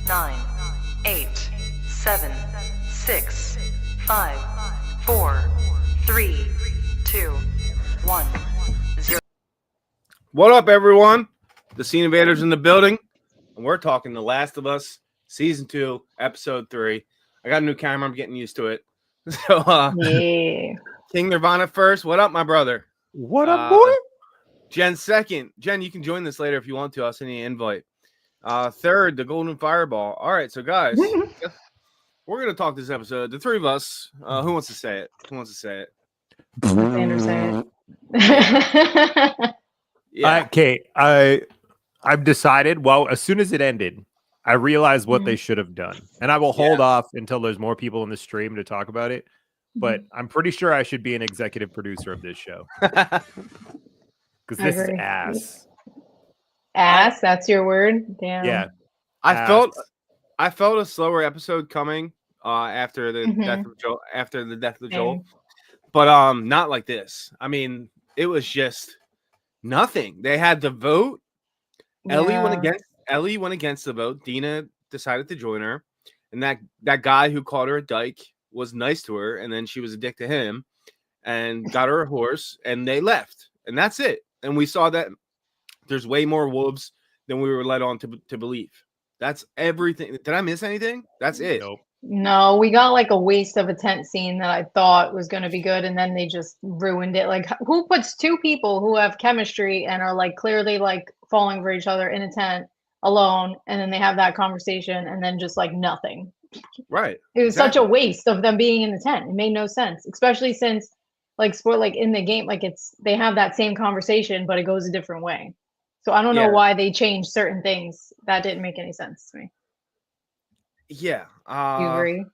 9, 8, 7, 6, 5, 4, 3, 2, 1, 0. What up, everyone? The Scene Invaders in the building, and we're talking The Last of Us, Season 2, Episode 3. I got a new camera. I'm getting used to it. So, Yeah. King Nirvana first. What up, my brother? What up, boy? Jen second. Jen, you can join this later if you want to. I'll send you an invite. Third, the Golden Fireball. All right, so guys, we're gonna talk this episode. The three of us. Who wants to say it? Who wants to say it? Xander say it. Yeah. Okay, I've decided. Well, as soon as it ended, I realized what they should have done, and I will hold off until there's more people in the stream to talk about it. But I'm pretty sure I should be an executive producer of this show because this is ass. Ass, that's your word? Damn. Yeah, I felt a slower episode coming after the death of Joel, Joel. But not like this. I mean, it was just nothing. They had the vote. Yeah. Ellie went against the vote. Dina decided to join her. And that guy who called her a dyke was nice to her, and then she was a dick to him and got her a horse, and they left. And that's it. And we saw that there's way more wolves than we were led on to believe. That's everything. Did I miss anything? That's it. Nope. No, we got like a waste of a tent scene that I thought was going to be good, and then they just ruined it. Like, who puts two people who have chemistry and are like clearly like falling for each other in a tent alone, and then they have that conversation, and then just like nothing. Right. It was such a waste of them being in the tent. It made no sense, especially since like in the game, like they have that same conversation, but it goes a different way. So I don't know why they changed certain things. That didn't make any sense to me. Yeah. You agree?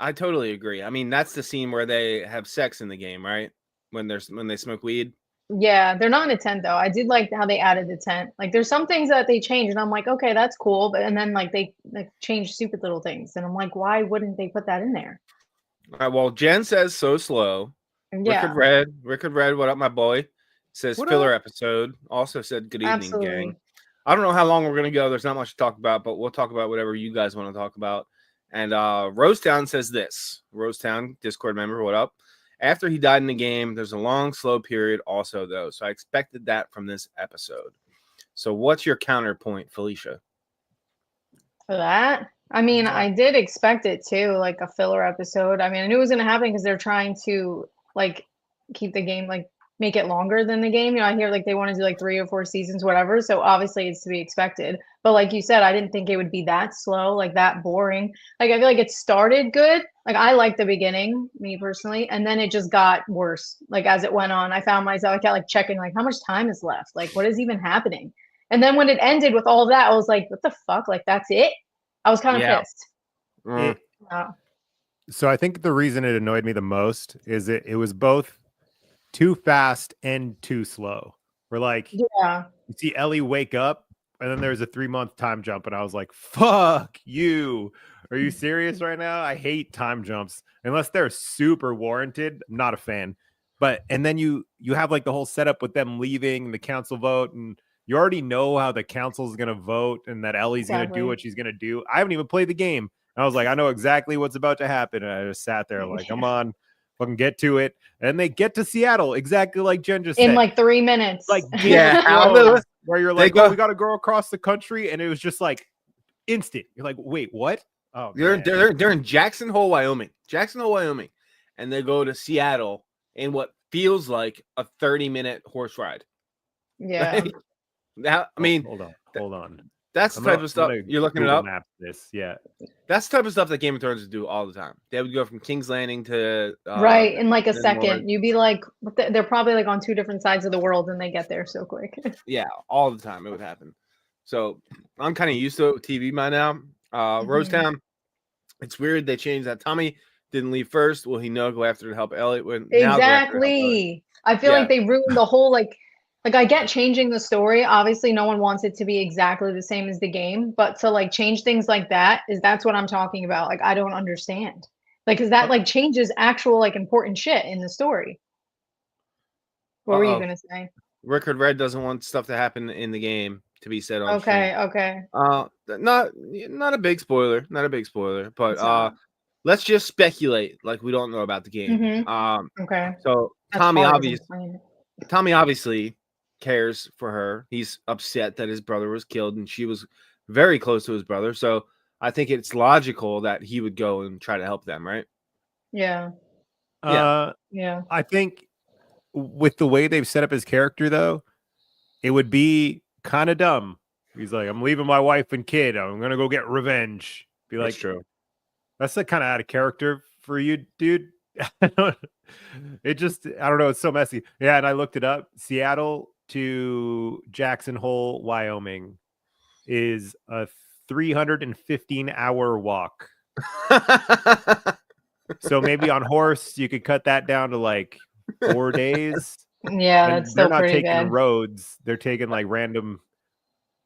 I totally agree. I mean, that's the scene where they have sex in the game, right? When they smoke weed. Yeah, they're not in a tent though. I did like how they added the tent. Like there's some things that they changed and I'm like, okay, that's cool. But and then like they change stupid little things. And I'm like, why wouldn't they put that in there? All right, well, Jen says so slow. Yeah. Rickard Red, what up, my boy? Says What filler up? episode. Also said good evening, Absolutely. gang. I don't know how long we're gonna go. There's not much to talk about, but we'll talk about whatever you guys want to talk about. And Rosetown says this. Rosetown, Discord member, what up? After he died in the game, there's a long, slow period also, though. So I expected that from this episode. So what's your counterpoint, Felicia? For that? I mean, I did expect it too, like a filler episode. I mean, I knew it was gonna happen because they're trying to like keep the game, like make it longer than the game. You know, I hear like they want to do like 3 or 4 seasons, whatever. So obviously it's to be expected. But like you said, I didn't think it would be that slow, like that boring. Like I feel like it started good. Like I liked the beginning, me personally, and then it just got worse. Like as it went on, I found myself, I kept like checking like how much time is left? Like what is even happening? And then when it ended with all of that, I was like, what the fuck? Like that's it? I was kind of pissed. So I think the reason it annoyed me the most is it was both too fast and too slow. We're like, you see Ellie wake up, and then there's a 3-month time jump, and I was like, fuck you. Are you serious right now? I hate time jumps unless they're super warranted. I'm not a fan. But and then you have like the whole setup with them leaving the council vote, and you already know how the council is gonna vote and that Ellie's gonna do what she's gonna do. I haven't even played the game. And I was like, I know exactly what's about to happen. And I just sat there like, come on, fucking get to it. And they get to Seattle exactly like Jen just said. In like 3 minutes. Like where you're like, we got to go across the country, and it was just like instant. You're like, wait, what? Oh, they're in Jackson Hole, Wyoming, and they go to Seattle in what feels like a 30-minute horse ride. Yeah. I mean, hold on. That's the type of stuff you're looking it up. Yeah, that's the type of stuff that Game of Thrones would do all the time. They would go from King's Landing to right in like a second. You'd be like, they're probably like on 2 different sides of the world, and they get there so quick. Yeah, all the time it would happen. So I'm kind of used to it with TV by now. Rosetown, it's weird they changed that. Tommy didn't leave first. Will he go after to help Elliot? Exactly. I feel like they ruined the whole like I get changing the story. Obviously, no one wants it to be exactly the same as the game, but to like change things like that's what I'm talking about. Like, I don't understand. Like, because that like changes actual like important shit in the story. What were you gonna say? Rickard Red doesn't want stuff to happen in the game. to be said on Okay, stream. okay. Not a big spoiler, but let's just speculate like we don't know about the game. Okay. So That's hard to explain. Tommy obviously cares for her. He's upset that his brother was killed, and she was very close to his brother. So I think it's logical that he would go and try to help them, right? Yeah. Yeah. I think with the way they've set up his character, though, it would be kind of dumb. He's like, I'm leaving my wife and kid. I'm gonna go get revenge. Be like, that's true. That's like kind of out of character for you, dude. It just, I don't know. It's so messy. Yeah, and I looked it up. Seattle to Jackson Hole, Wyoming, is a 315-hour walk. So maybe on horse you could cut that down to like 4 days. Yeah, and that's still they're not pretty taking good. roads. They're taking like random.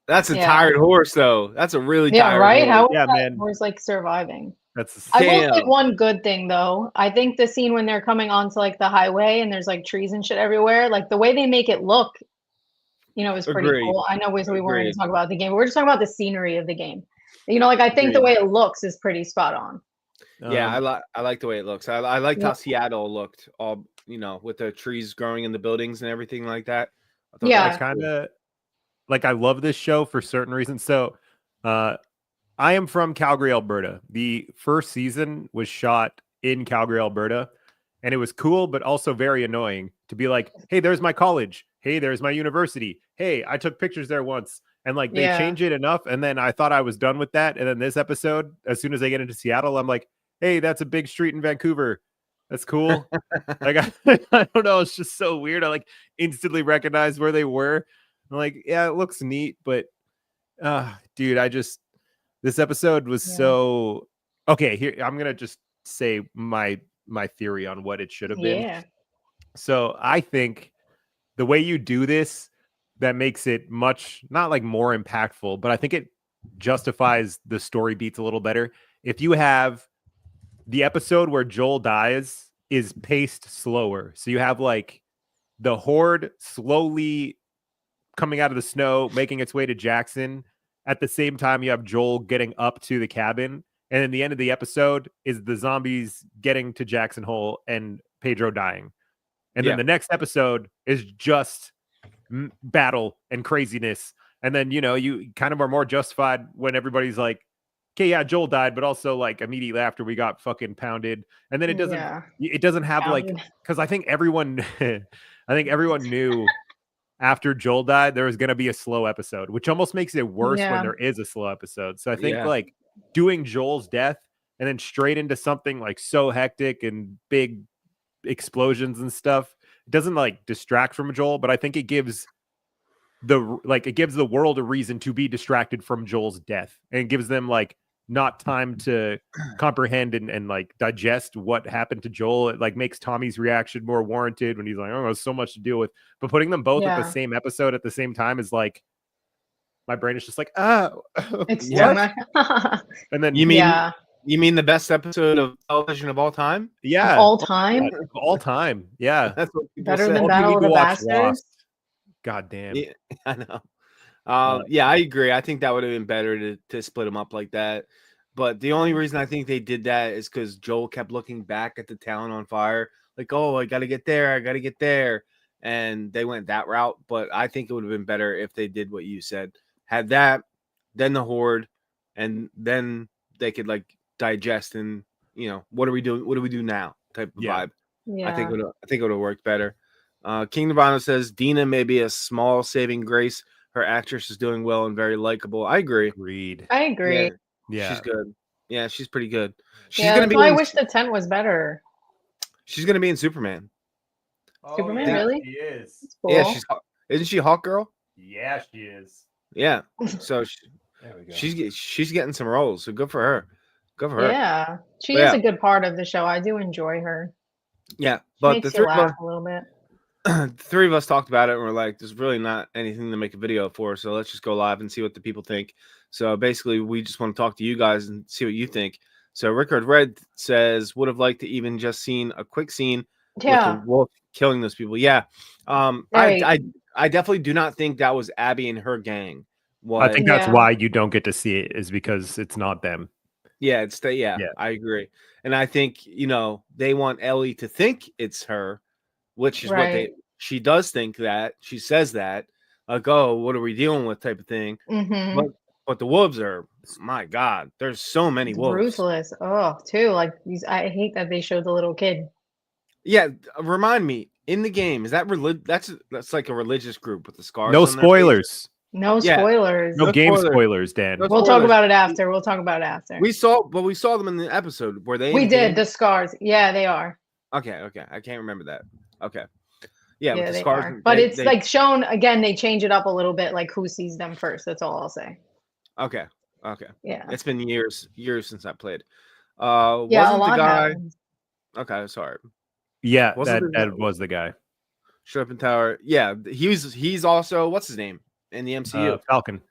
That's a tired horse, though. That's a really tired right. horse. How is Yeah, that man. horse like surviving? That's I will say one good thing though. I think the scene when they're coming onto like the highway and there's like trees and shit everywhere, like the way they make it look, is pretty cool. I know we weren't going to talk about the game, but we're just talking about the scenery of the game. Like I think the way it looks is pretty spot on. Yeah, I like the way it looks. I liked how Seattle looked, all with the trees growing in the buildings and everything like that. I kind of like. I love this show for certain reasons. So, I am from Calgary, Alberta. The first season was shot in Calgary, Alberta, and it was cool, but also very annoying to be like, "Hey, there's my college. Hey, there's my university. Hey, I took pictures there once." And like they change it enough, and then I thought I was done with that. And then this episode, as soon as they get into Seattle, I'm like, "Hey, that's a big street in Vancouver. That's cool." Like I don't know, it's just so weird. I like instantly recognized where they were. I'm like, yeah, it looks neat, but dude, this episode was so okay. Here, I'm gonna just say my theory on what it should have been. Yeah. So I think the way you do this, that makes it much not like more impactful, but I think it justifies the story beats a little better. If you have the episode where Joel dies is paced slower. So you have like the horde slowly coming out of the snow, making its way to Jackson. At the same time, you have Joel getting up to the cabin. And then the end of the episode is the zombies getting to Jackson Hole and Pedro dying. And then the next episode is just battle and craziness. And then, you kind of are more justified when everybody's like, okay, yeah, Joel died, but also like immediately after we got fucking pounded. And then it doesn't have like, because I think everyone knew after Joel died, there was going to be a slow episode, which almost makes it worse when there is a slow episode. So I think like doing Joel's death and then straight into something like so hectic and big explosions and stuff, it doesn't like distract from Joel, but I think it gives the world a reason to be distracted from Joel's death, and it gives them like not time to comprehend and like digest what happened to Joel. It like makes Tommy's reaction more warranted when he's like, "Oh, there's so much to deal with." But putting them both at the same episode at the same time is like, my brain is just like, it's and then you mean the best episode of television of all time? Yeah, of all time, all time. Yeah, that's what people better say. than Battle of the Bastards. God damn. Yeah, I know. Yeah, I agree. I think that would have been better to split them up like that. But the only reason I think they did that is because Joel kept looking back at the town on fire, like, "Oh, I got to get there. I got to get there." And they went that route. But I think it would have been better if they did what you said. Had that, then the horde, and then they could like digest and, what are we doing? What do we do now? Type of vibe. Yeah. I think it would have worked better. King Nirvana says Dina may be a small saving grace. Her actress is doing well and very likable. I agree. I agree. Yeah. She's good. Yeah, she's pretty good. She's gonna be. I wish the tent was better. She's gonna be in Superman. Superman, really? She is. Cool. Yeah, isn't she Hawk Girl? Yeah, she is. Yeah. So she's getting some roles. So good for her. Good for her. Yeah, she is a good part of the show. I do enjoy her. Yeah, but the three of us a little bit. The three of us talked about it and we're like, there's really not anything to make a video for, so let's just go live and see what the people think. So basically we just want to talk to you guys and see what you think. So Rickard Red says would have liked to even just seen a quick scene with the wolf killing those people. I definitely do not think that was Abby and her gang. what. I think that's why you don't get to see it, is because it's not them. Yeah, I agree. And I think, they want Ellie to think it's her, which is what she does think that. She says that, like, oh, what are we dealing with type of thing. But the wolves are, my God, there's so many wolves. Ruthless. Oh, too. Like these, I hate that they showed the little kid. Yeah, remind me, in the game, is that that's like a religious group with the scars? No on spoilers. No spoilers. No game spoilers, Dan. We'll talk about it after. We saw them in the episode. Were they? We did the scars. Yeah, they are. Okay. I can't remember that. Okay. Yeah, with the they scars. are. But it's like shown again. They change it up a little bit, like who sees them first. That's all I'll say. Okay. Yeah. It's been years since I played. Yeah, wasn't the guy? Happens. Okay, sorry. Yeah, that was the guy. Shut Tower. Yeah, he's also, what's his name in the MCU? Falcon.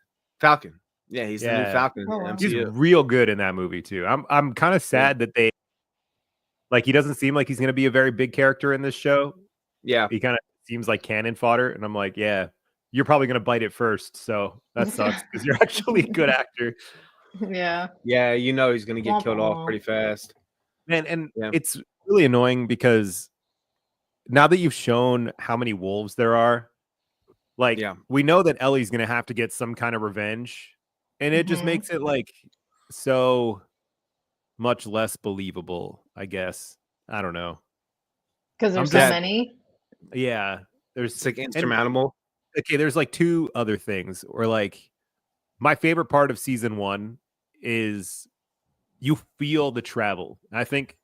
Yeah, he's the new Falcon in the MCU. He's real good in that movie too. I'm kind of sad that they he doesn't seem like he's going to be a very big character in this show. Yeah, he kind of seems like cannon fodder, and I'm like, yeah, you're probably going to bite it first, so that sucks because you're actually a good actor. Yeah, he's going to get killed off pretty fast, man. And it's really annoying because now that you've shown how many wolves there are, we know that Ellie's going to have to get some kind of revenge, and it just makes it so much less believable, I guess. I don't know, because there's so many. Yeah, it's insurmountable. Okay, there's two other things, or my favorite part of season 1 is you feel the travel. I think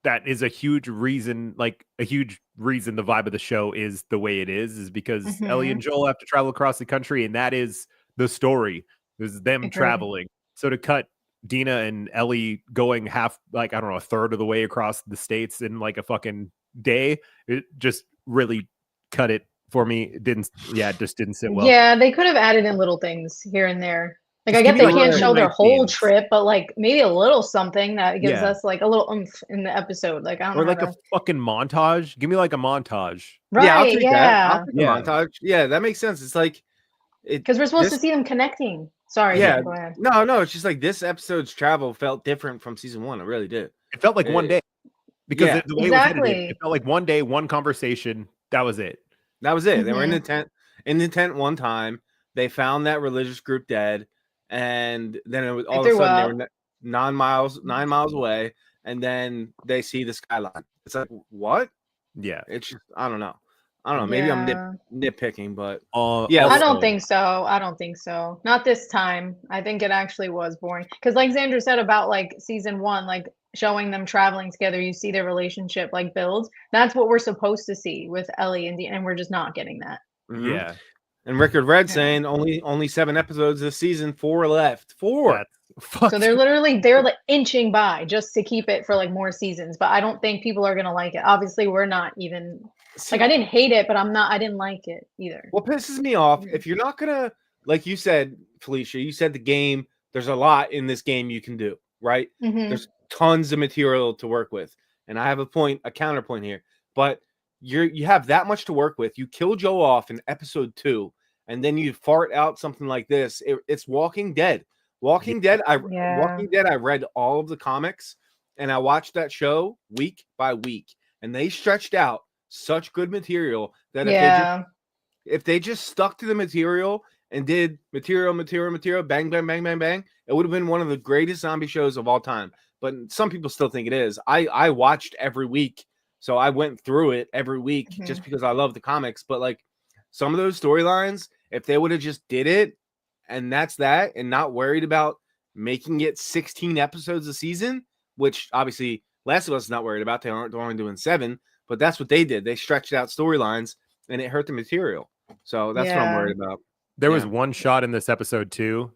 that is a huge reason the vibe of the show is the way it is because Ellie and Joel have to travel across the country, and that is the story. Is them traveling. So to cut Dina and Ellie going half, a third of the way across the states in a fucking day, it just really cut it for me. It just didn't sit well. Yeah, they could have added in little things here and there. I get they can't show their whole trip, but maybe a little something that gives us a little oomph in the episode. I don't know. Or a fucking montage. Give me a montage. Right? Yeah, I'll take that. I'll take a montage. Yeah, that makes sense. It's because we're supposed to see them connecting. Sorry. Yeah. Go ahead. No. It's just this episode's travel felt different from season 1. It really did. It felt like one day because the way it was edited, it felt like one day, one conversation. That was it. They were in the tent one time. They found that religious group dead. And then it was all of a sudden they were 9 miles away, and then they see the skyline. It's what? Yeah, it's just I don't know. Maybe I'm nitpicking, but I don't think so. Not this time. I think it actually was boring because, like Xander said about season 1, showing them traveling together, you see their relationship build. That's what we're supposed to see with Ellie and Dean, and we're just not getting that. Mm-hmm. Yeah. And Rickard Red saying only 7 episodes this season, 4 left. 4. So they're inching by just to keep it for more seasons. But I don't think people are gonna like it. Obviously, we're not even I didn't hate it, but I didn't like it either. What pisses me off, if you're not gonna, like you said, Felicia, you said the game, there's a lot in this game you can do, right? There's tons of material to work with. And I have a counterpoint here. But you have that much to work with. You kill Joe off in episode 2, and then you fart out something like this. It's Walking Dead. Walking Dead. I read all of the comics, and I watched that show week by week, and they stretched out such good material that if they just stuck to the material and did material, bang, bang, bang, bang, bang, it would have been one of the greatest zombie shows of all time. But some people still think it is. I watched every week. So I went through it every week just because I love the comics. But some of those storylines, if they would have just did it and that's that and not worried about making it 16 episodes a season, which obviously Last of Us is not worried about. They're only doing 7, but that's what they did. They stretched out storylines and it hurt the material. So that's what I'm worried about. There was one shot in this episode too,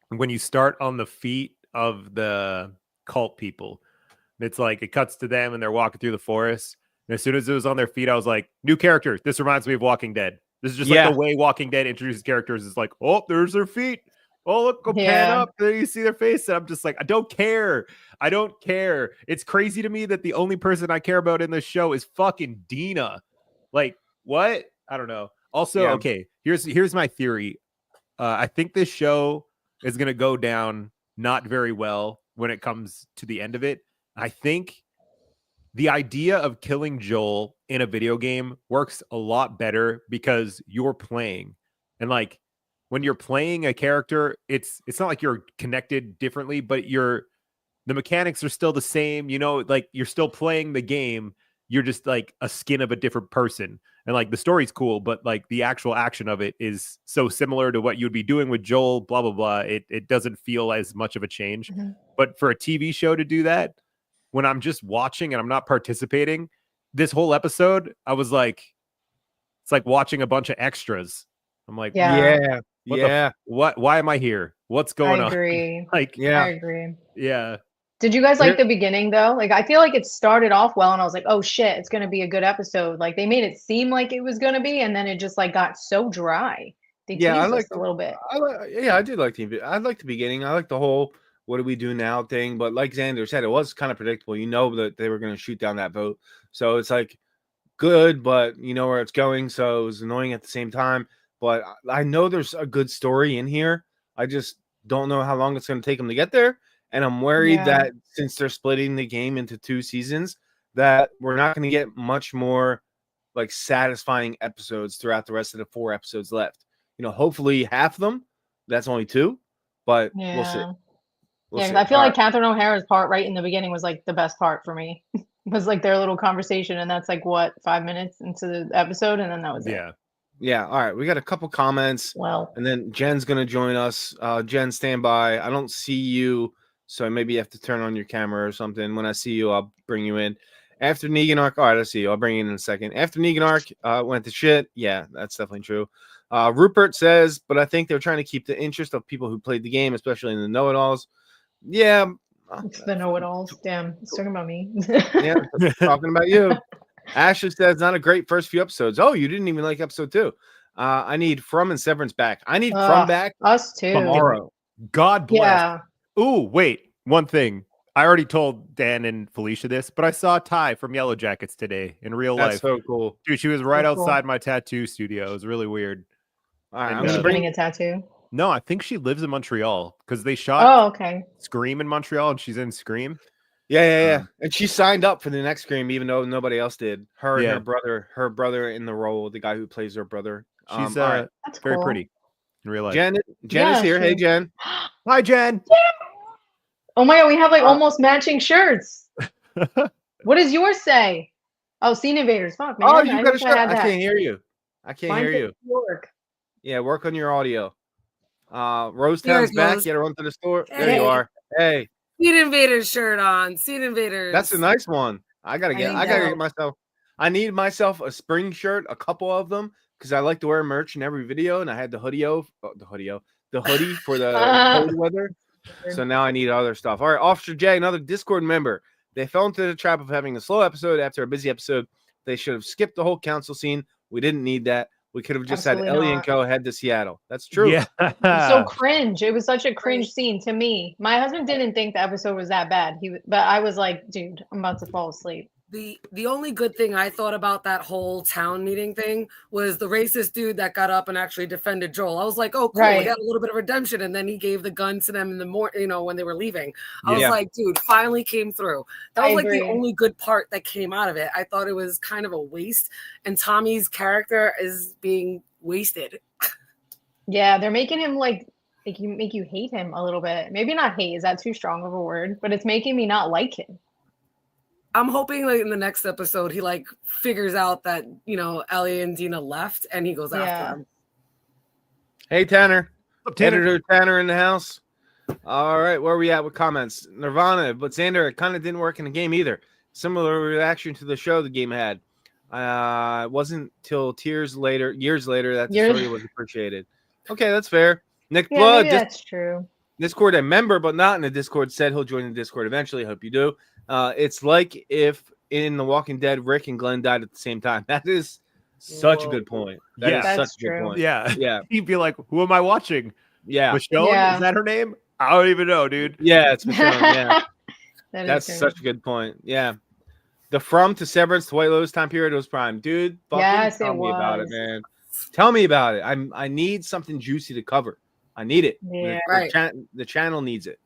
when you start on the feet of the cult people. It's it cuts to them and they're walking through the forest. And as soon as it was on their feet, I was like, new character. This reminds me of Walking Dead. This is just the way Walking Dead introduces characters. It's oh, there's their feet. Oh, look, go pan up. Then you see their face. And I'm just I don't care. I don't care. It's crazy to me that the only person I care about in this show is fucking Dina. What? I don't know. Also, okay, here's my theory. I think this show is going to go down not very well when it comes to the end of it. I think the idea of killing Joel in a video game works a lot better because you're playing. And like when you're playing a character, it's not like you're connected differently, but the mechanics are still the same, like you're still playing the game. You're just like a skin of a different person. And like the story's cool, but like the actual action of it is so similar to what you'd be doing with Joel, blah, blah, blah. It doesn't feel as much of a change. But for a TV show to do that, when I'm just watching and I'm not participating, this whole episode, I was like, it's like watching a bunch of extras. I'm like, Yeah. Why am I here? What's going on? I agree. Like, I agree. Yeah. Did you guys like the beginning though? Like, I feel like it started off well and I was like, oh shit, it's going to be a good episode. Like they made it seem like it was going to be, and then it just like got so dry. They teased us a little bit. I did like I like the beginning. I like the whole what do we do now thing, but like Xander said, it was kind of predictable. You know that they were going to shoot down that vote, so it's like good, but you know where it's going, so it was annoying at the same time. But I know there's a good story in here. I just don't know how long it's going to take them to get there, and I'm worried that since they're splitting the game into 2 seasons, that we're not going to get much more like satisfying episodes throughout the rest of the 4 episodes left. Hopefully half of them. That's only 2, but we'll see. I feel like Catherine O'Hara's part right in the beginning was like the best part for me. It was like their little conversation, and that's like what 5 minutes into the episode, and then that was it. Yeah. All right, we got a couple comments. And then Jen's gonna join us. Jen, stand by. I don't see you, so maybe you have to turn on your camera or something. When I see you, I'll bring you in. After Negan arc, all right, I see you. I'll bring you in a second. After Negan arc went to shit. Yeah, that's definitely true. Rupert says, but I think they're trying to keep the interest of people who played the game, especially in the know-it-alls. Yeah. It's the know-it-alls. Damn, it's talking about me. Yeah, talking about you. Ashley says, not a great first few episodes. Oh, you didn't even like episode 2. I need From and Severance back. I need From back. Us too. Tomorrow. God bless. Yeah. Ooh, wait. One thing. I already told Dan and Felicia this, but I saw Ty from Yellow Jackets today in real life. That's so cool. Dude, she was right outside my tattoo studio. It was really weird. All right, I'm getting a tattoo. No, I think she lives in Montreal because they shot okay. Scream in Montreal, and she's in Scream. Yeah. And she signed up for the next Scream, even though nobody else did. Her and her brother in the role, the guy who plays her brother. She's that's very cool. pretty in real life. Jen is here. Hey, Jen. Hi, Jen. Oh my God, we have like almost matching shirts. What does yours say? Oh, Scene Invaders. Fuck, man. Oh, you got a shirt. I can't hear you. Hear you. Work. Yeah, work on your audio. Rosetown's back. You had to run to the store. Hey. There you are. Hey. Scene Invaders shirt on. Scene Invaders. That's a nice one. I gotta get myself. I need myself a spring shirt, a couple of them, because I like to wear merch in every video, and I had the hoodie for the cold weather. So now I need other stuff. All right, Officer J, another Discord member. They fell into the trap of having a slow episode after a busy episode. They should have skipped the whole council scene. We didn't need that. We could have just had Ellie and Co. head to Seattle. That's true. Yeah. So cringe. It was such a cringe scene to me. My husband didn't think the episode was that bad. But I was like, dude, I'm about to fall asleep. The only good thing I thought about that whole town meeting thing was the racist dude that got up and actually defended Joel. I was like, oh, cool, we got a little bit of redemption. And then he gave the gun to them in the morning, when they were leaving. I was like, dude, finally came through. That was the only good part that came out of it. I thought it was kind of a waste. And Tommy's character is being wasted. Yeah, they're making him make you hate him a little bit. Maybe not hate. Is that too strong of a word? But it's making me not like him. I'm hoping in the next episode he figures out that Ellie and Dina left and he goes after them. Hey Tanner, Editor Tanner in the house. All right, where are we at with comments? Nirvana, but Xander, it kind of didn't work in the game either. Similar reaction to the show the game had. It wasn't till years later that the story was appreciated. Okay, that's fair. Nick Blood, that's true. Discord, a member but not in the Discord, said he'll join the Discord eventually. Hope you do. It's like if in The Walking Dead, Rick and Glenn died at the same time. That is such a good point. That's such a good point. Yeah. He'd be like, who am I watching? Yeah. Michonne? Is that her name? I don't even know, dude. Yeah, it's Michonne. Yeah. That's such a good point. Yeah. The From to Severance to White Lotus time period was prime. Dude, fucking tell me about it, man. Tell me about it. I need something juicy to cover. I need it. Yeah. The channel needs it.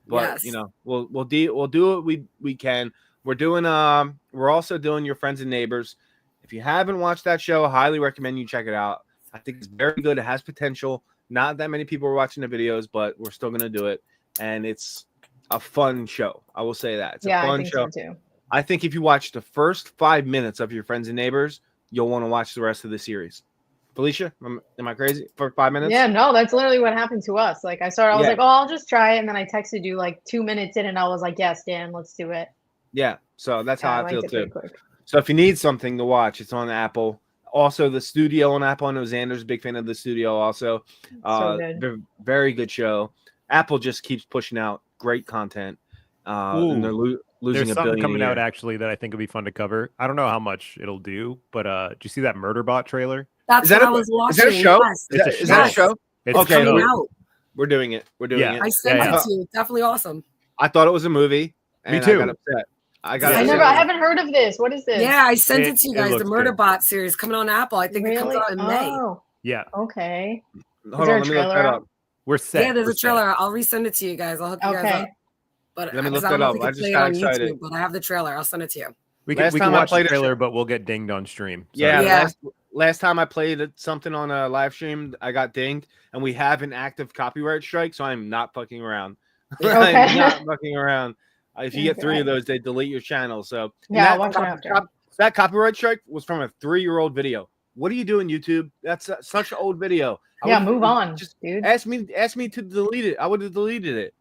But Yes. we'll do what we can. We're also doing Your Friends and Neighbors. If you haven't watched that show, I highly recommend you check it out. I think it's very good. It has potential. Not that many people are watching the videos, but we're still gonna do it. And it's a fun show. I will say that. It's a fun I think show. so too. I think if you watch the first 5 minutes of Your Friends and Neighbors, you'll want to watch the rest of the series. Felicia, am I crazy for 5 minutes? Yeah, no, that's literally what happened to us. Like I was like, oh, I'll just try it. And then I texted you like 2 minutes in and I was like, yes, Dan, let's do it. Yeah. So that's how I feel too. Quick. So if you need something to watch, it's on Apple. Also, the studio on Apple. I know Xander's a big fan of the studio also. So good. Very good show. Apple just keeps pushing out great content. And they're losing There's a something billion coming a year. out actually that I think would be fun to cover. I don't know how much it'll do, but did you see that Murderbot trailer? That's what I was watching. Is that a show? Yes. Is that a show? It's Okay, coming out. We're doing it. We're doing it. I sent it to you. Definitely awesome. I thought it was a movie. Me too. I got upset. I haven't heard of this. What is this? Yeah, I sent it to you guys. The looks Murderbot series coming on Apple. I think it comes out in May. Yeah. Okay. Hold on, let me look that up. We're set. Yeah, there's a trailer. I'll resend it to you guys. I'll hook you guys up. But let me look I don't that know up. if you I can just play it got on excited. YouTube, but I have the trailer. I'll send it to you. We can Time I watch the played a trailer, but we'll get dinged on stream. So. Yeah. Last time I played something on a live stream, I got dinged, and we have an active copyright strike, so I'm not fucking around. I'm not fucking around. If you get 3 of those, they delete your channel. So yeah, I'll watch it after. That copyright strike was from a 3-year-old video. What are you doing, YouTube? That's such an old video. Move on, dude. Ask me to delete it. I would have deleted it.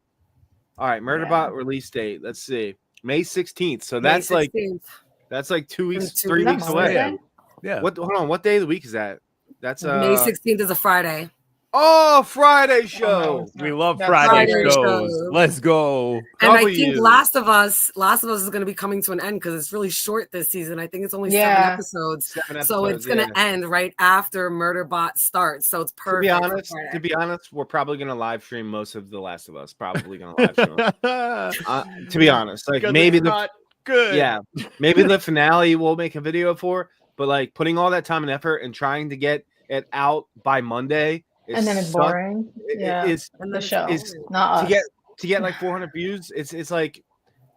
All right, Murderbot release date. Let's see, May 16th. So that's May 16th. like 2 weeks, 3 weeks weeks away. Yeah. Hold on. What day of the week is that? That's May 16th is a Friday. Oh, Friday show. We love That's Friday Friday shows. shows. Let's go. And I W. think Last of Us is going to be coming to an end because it's really short this season. I think it's only 7 episodes. So it's going to end right after Murderbot starts. So it's perfect. To be honest, we're probably going to live stream most of The Last of Us. Probably going to live stream. To be honest, like maybe not good. Yeah, maybe the finale we'll make a video for. But like putting all that time and effort and trying to get it out by Monday. And then it's boring. And the show. Not us. To get like 400 views. It's like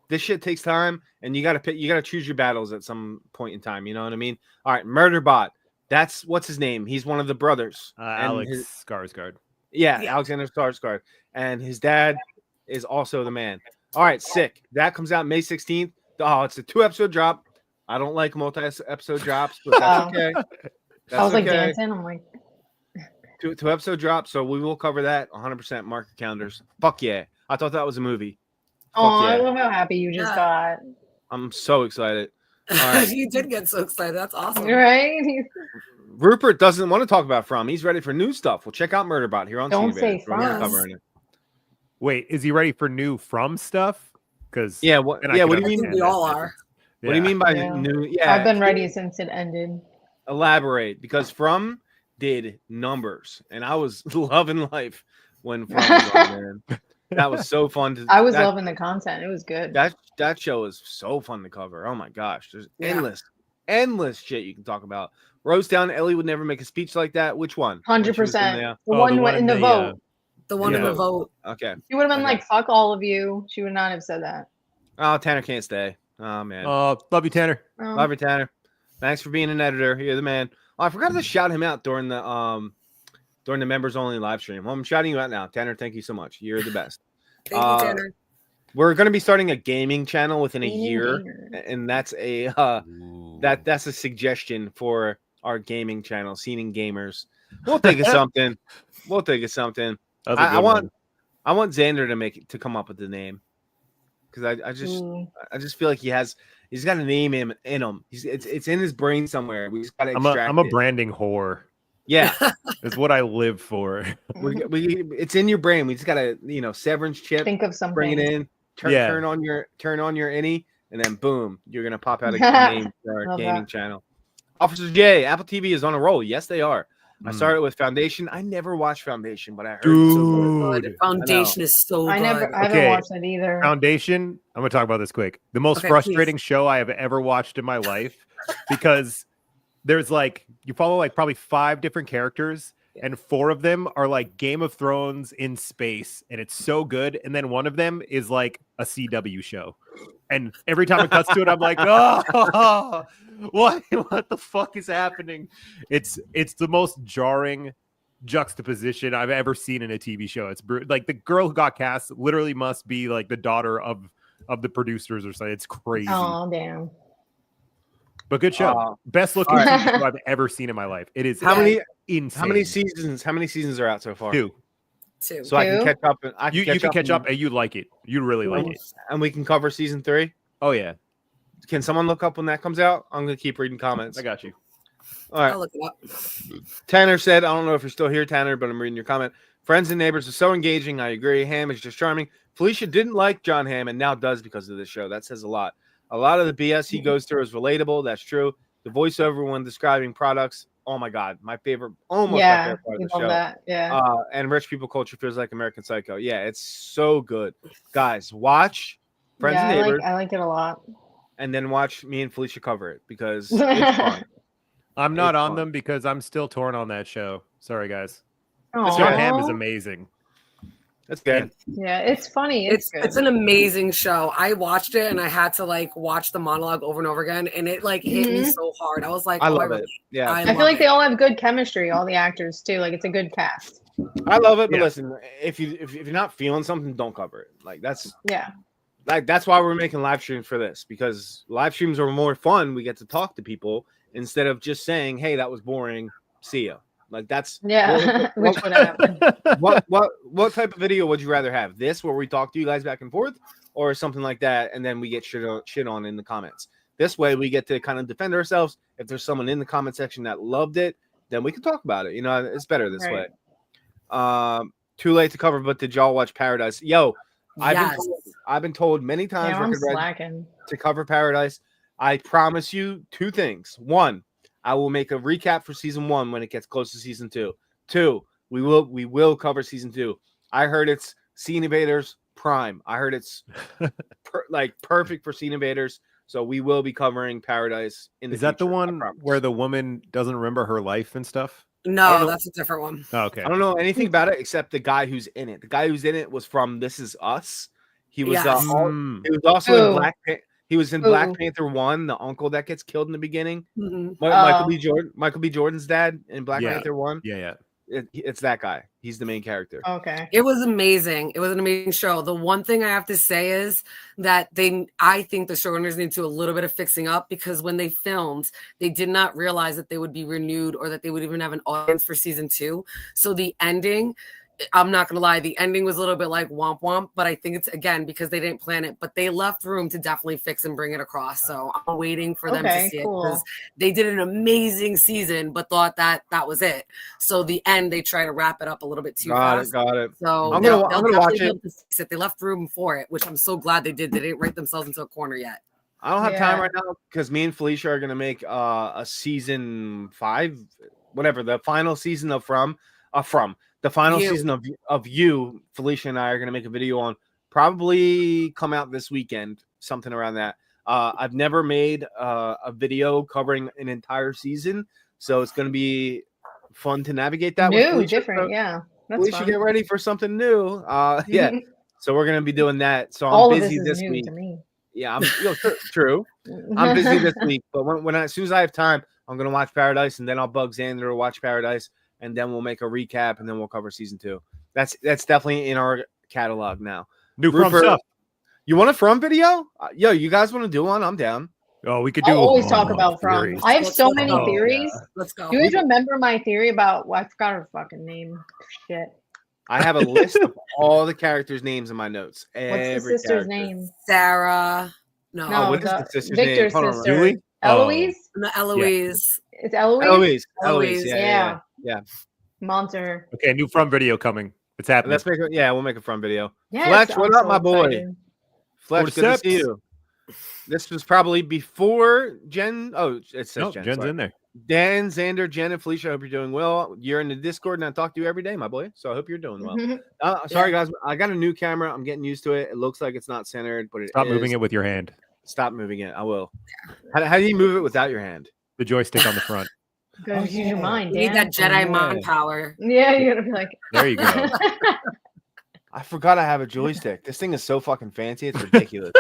this shit takes time, and you got to choose your battles at some point in time. You know what I mean? All right, Murderbot. That's what's his name. He's one of the brothers. Alex Skarsgård. Yeah, Alexander Skarsgård, and his dad is also the man. All right, sick. That comes out May 16th. Oh, it's a 2-episode drop. I don't like multi-episode drops, but that's okay. I was like dancing. I'm like. 2-episode drop, so we will cover that 100%. Mark your calendars. Fuck yeah. I thought that was a movie. Oh, I love how happy you just got. I'm so excited. All right. You did get so excited. That's awesome. Right? Rupert doesn't want to talk about From. He's ready for new stuff. Well, check out Murderbot here on Don't CNBC. say From. Wait, is he ready for new From stuff? Because what do you mean? We all are. What do you mean by new? Yeah, I've been ready since it ended. Elaborate, because From did numbers, and I was loving life when From was on, man. That was so fun. I was loving the content. It was good. That show is so fun to cover. Oh my gosh, there's endless shit you can talk about. Rose Down Ellie would never make a speech like that. Which one? 100%. The one in the vote. The one in the vote. Okay. She would have been like, "Fuck all of you." She would not have said that. Oh, Tanner can't stay. Oh man. Love you, Tanner. Love you, Tanner. Thanks for being an editor. You're the man. Oh, I forgot to shout him out during the members only live stream. Well, I'm shouting you out now, Tanner. Thank you so much. You're the best. Thank you, Tanner. We're going to be starting a gaming channel within a year, and that's that's a suggestion for our gaming channel, Seeing Gamers. We'll think of something. I want Xander to come up with the name, because I just feel like he's got a name in him. It's in his brain somewhere. We just got to extract I'm a branding whore. Yeah, it's what I live for. It's in your brain. We just got to severance chip. Think of something. Bring it in. Turn on your innie, and then boom, you're gonna pop out a name for our gaming channel. Officer J, Apple TV is on a roll. Yes, they are. I started with Foundation. I never watched Foundation, but I heard it's so good. Foundation is so good. I haven't watched it either. Foundation. I'm gonna talk about this quick. The most frustrating show I have ever watched in my life, because there's you follow probably 5 different characters, and 4 of them are like Game of Thrones in space, and it's so good. And then one of them is like a CW show. And every time it cuts to it, I'm like, oh, what the fuck is happening? It's the most jarring juxtaposition I've ever seen in a TV show. It's like the girl who got cast literally must be like the daughter of the producers or something. It's crazy. Oh, damn. But good show. Best looking TV show I've ever seen in my life. It is insane. How many seasons are out so far? 2. So I can catch up. You can catch up and you like it. You really like it. And we can cover season 3. Oh yeah. Can someone look up when that comes out? I'm gonna keep reading comments. I got you. All right. I'll look it up. Tanner said, I don't know if you're still here, Tanner, but I'm reading your comment. Friends and neighbors are so engaging. I agree. Ham is just charming. Felicia didn't like John Hamm and now does because of this show. That says a lot. A lot of the BS he goes through is relatable. That's true. The voiceover when describing products, oh my God, my favorite, almost my favorite part of the show. That. Yeah. And rich people culture feels like American Psycho. Yeah, it's so good. Guys, watch Friends and Neighbors. I like it a lot. And then watch me and Felicia cover it because it's fun. I'm not on them because I'm still torn on that show. Sorry, guys. Aww. John Hamm is amazing. That's good. Yeah, it's funny. It's an amazing show. I watched it and I had to like watch the monologue over and over again, and it like hit me so hard. I was like, I love it. Yeah, I feel like they all have good chemistry. All the actors too. Like it's a good cast. I love it. But listen, if you're not feeling something, don't cover it. Like that's that's why we're making live streams for this, because live streams are more fun. We get to talk to people instead of just saying, "Hey, that was boring. See ya." Like that's which would happen. What type of video would you rather have? This where we talk to you guys back and forth, or something like that, and then we get shit on in the comments. This way we get to kind of defend ourselves. If there's someone in the comment section that loved it, then we can talk about it. You know, it's better this way. Too late to cover, but did y'all watch Paradise? Yo, I've been told many times to cover Paradise. I promise you 2 things. 1, I will make a recap for season 1 when it gets close to season 2. 2, we will cover season 2. I heard it's Scene Invaders Prime. I heard it's perfect for Scene Invaders. So we will be covering Paradise in the future. Is that the one where the woman doesn't remember her life and stuff? No, that's a different one. Oh, okay. I don't know anything about it except the guy who's in it. The guy who's in it was from This Is Us. He was he was also in Black Panther. He was in Black Panther 1, the uncle that gets killed in the beginning. Michael B. Jordan's dad in Black Panther 1. Yeah. It's that guy. He's the main character. Okay. It was amazing. It was an amazing show. The one thing I have to say is that I think the showrunners need to do a little bit of fixing up, because when they filmed, they did not realize that they would be renewed or that they would even have an audience for season 2. So the ending, I'm not going to lie, the ending was a little bit like womp womp, but I think it's, again, because they didn't plan it, but they left room to definitely fix and bring it across. So I'm waiting for them to see it, because they did an amazing season, but thought that was it. So the end, they try to wrap it up a little bit too fast. Got it. So I'm gonna watch it. They left room for it, which I'm so glad they did. They didn't write themselves into a corner yet. I don't have time right now because me and Felicia are going to make a season 5, whatever, the final season of the final season of You. Felicia and I are going to make a video on, probably come out this weekend, something around that. I've never made a video covering an entire season, so it's going to be fun to navigate that. New, different, We should get ready for something new. So we're going to be doing that. So I'm busy this week. Yeah, true. I'm busy this week, but as soon as I have time, I'm going to watch Paradise, and then I'll bug Xander to watch Paradise, and then we'll make a recap, and then we'll cover season 2. That's definitely in our catalog now. New From stuff. You want a From video? Yo, you guys want to do one? I'm down. Oh, we could do. I'll always talk about theories. From. I have so many theories. Yeah. Let's go. Do you guys remember my theory about? Well, I forgot her fucking name. Shit. I have a list of all the characters' names in my notes. What's the sister's name? Sarah. No, what is the sister's Victor's name? sister. Julie? Eloise? No, Eloise. Yeah. It's Eloise? Eloise. Yeah. Monster. Okay, new From video coming. It's happening. Let's make we'll make a From video. Yes, Fletch, what up, my boy? Fletch, good to see you. This was probably before Jen. Oh, it says Jen. Jen's in there. Dan, Xander, Jen, and Felicia, I hope you're doing well. You're in the Discord, and I talk to you every day, my boy. So I hope you're doing well. Sorry, guys. I got a new camera. I'm getting used to it. It looks like it's not centered, but Stop moving it with your hand. Stop moving it. I will. How do you move it without your hand? The joystick on the front. Go use your mind, You need Dan. that Jedi mind power. Yeah, you gotta be like. There you go. I forgot I have a joystick. This thing is so fucking fancy. It's ridiculous.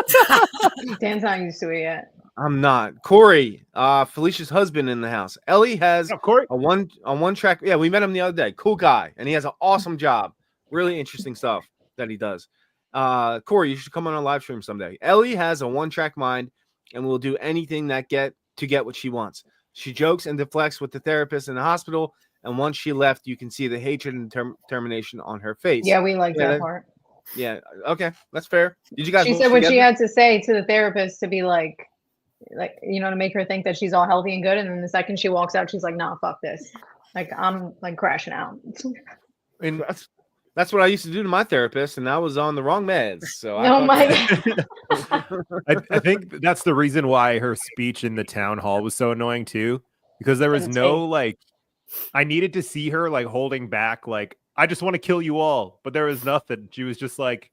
Dan's not used to it yet. I'm not. Corey, Felicia's husband in the house. Ellie has Corey. a one track. Yeah, we met him the other day. Cool guy, and he has an awesome job. Really interesting stuff that he does. Corey, you should come on a live stream someday. Ellie has a one-track mind and will do anything to get what she wants. She jokes and deflects with the therapist in the hospital, and once she left, you can see the hatred and determination on her face. Yeah, we like that part. Yeah, okay, that's fair. Did you guys? She said what she had to say to the therapist to be like, to make her think that she's all healthy and good, and then the second she walks out, she's like, "Nah, fuck this. Like, I'm like crashing out." And that's what I used to do to my therapist, and I was on the wrong meds. So I think that's the reason why her speech in the town hall was so annoying too, because there was no like, I needed to see her like holding back, like, I just want to kill you all, but there was nothing. She was just like,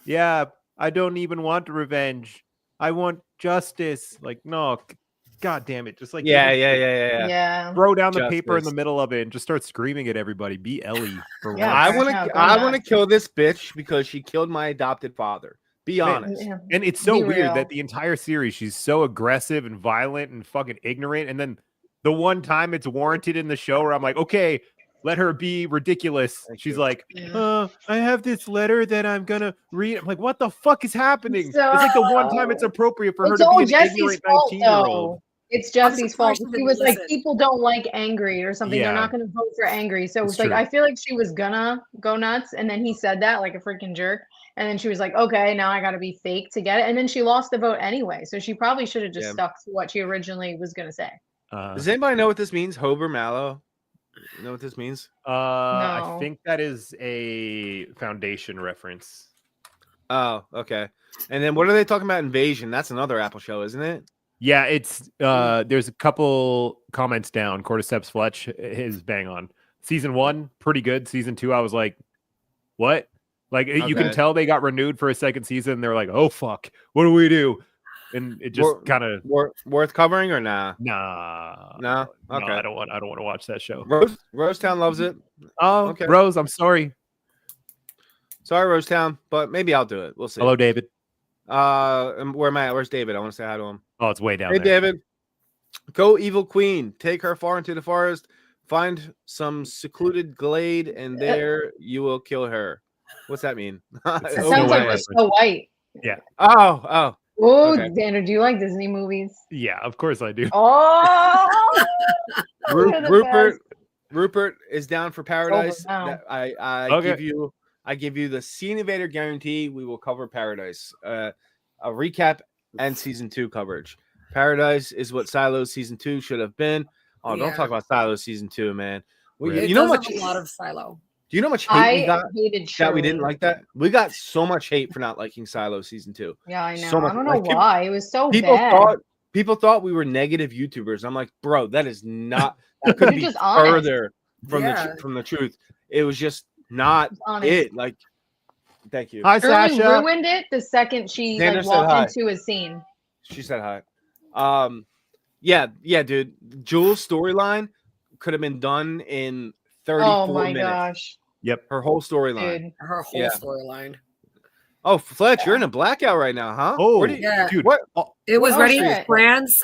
yeah, I don't even want revenge. I want justice. Like, no, God damn it. Just like, yeah. Throw down the paper in the middle of it and just start screaming at everybody. Be Ellie for once. I want to kill this bitch because she killed my adopted father. Be honest. And it's so weird that the entire series, she's so aggressive and violent and fucking ignorant. And then the one time it's warranted in the show where I'm like, okay, let her be ridiculous. She's like, I have this letter that I'm gonna read. I'm like, what the fuck is happening? It's like the one time it's appropriate for her to be an ignorant 19-year-old. It's Jesse's fault. He was like, people don't like angry or something. They're not going to vote for angry. So it's like, I feel like she was gonna go nuts. And then he said that like a freaking jerk. And then she was like, okay, now I got to be fake to get it. And then she lost the vote anyway. So she probably should have just stuck to what she originally was going to say. Does anybody know what this means? Hober Mallow? You know what this means? No. I think that is a Foundation reference. Oh, okay. And then what are they talking about? Invasion. That's another Apple show, isn't it? Yeah, it's there's a couple comments down. Cordyceps Fletch is bang on. Season 1, pretty good. Season 2, I was like, what? Like, you can tell they got renewed for a second season. They're like, oh fuck, what do we do? And it just kind of worth covering or nah? Nah. Okay. No, I don't want to watch that show. Rosetown loves it. Oh, okay. Rose, I'm sorry. Sorry, Rosetown, but maybe I'll do it. We'll see. Hello, David. Where am I at? Where's David? I want to say hi to him. Oh, it's way down there. Hey, David. Go evil queen. Take her far into the forest. Find some secluded glade, and there you will kill her. What's that mean? It sounds like we're Snow White. Yeah. Oh, Xander, do you like Disney movies? Yeah, of course I do. Oh, Rupert is down for Paradise. Okay. I give you the Scene Invader guarantee. We will cover Paradise. A recap and season 2 coverage. Paradise is what Silo's season 2 should have been. Oh, don't talk about Silo's season 2, man. You know what? A lot of Silo. Do you know how much hate we got that we didn't like that? We got so much hate for not liking Silo season 2. Yeah, I know. So much, I don't know why. It was so bad. People thought we were negative YouTubers. I'm like, bro, that is not. That could be further from the truth. It was just not it. Like, thank you. Hi, Sasha. Sasha. Ruined it the second she walked into a scene. She said hi. Yeah, dude. Jules' storyline could have been done in 34 minutes. Oh my gosh. Yep, her whole storyline. Her whole storyline. Oh, Fletch, you're in a blackout right now, huh? Oh, dude, what? It was ready. France,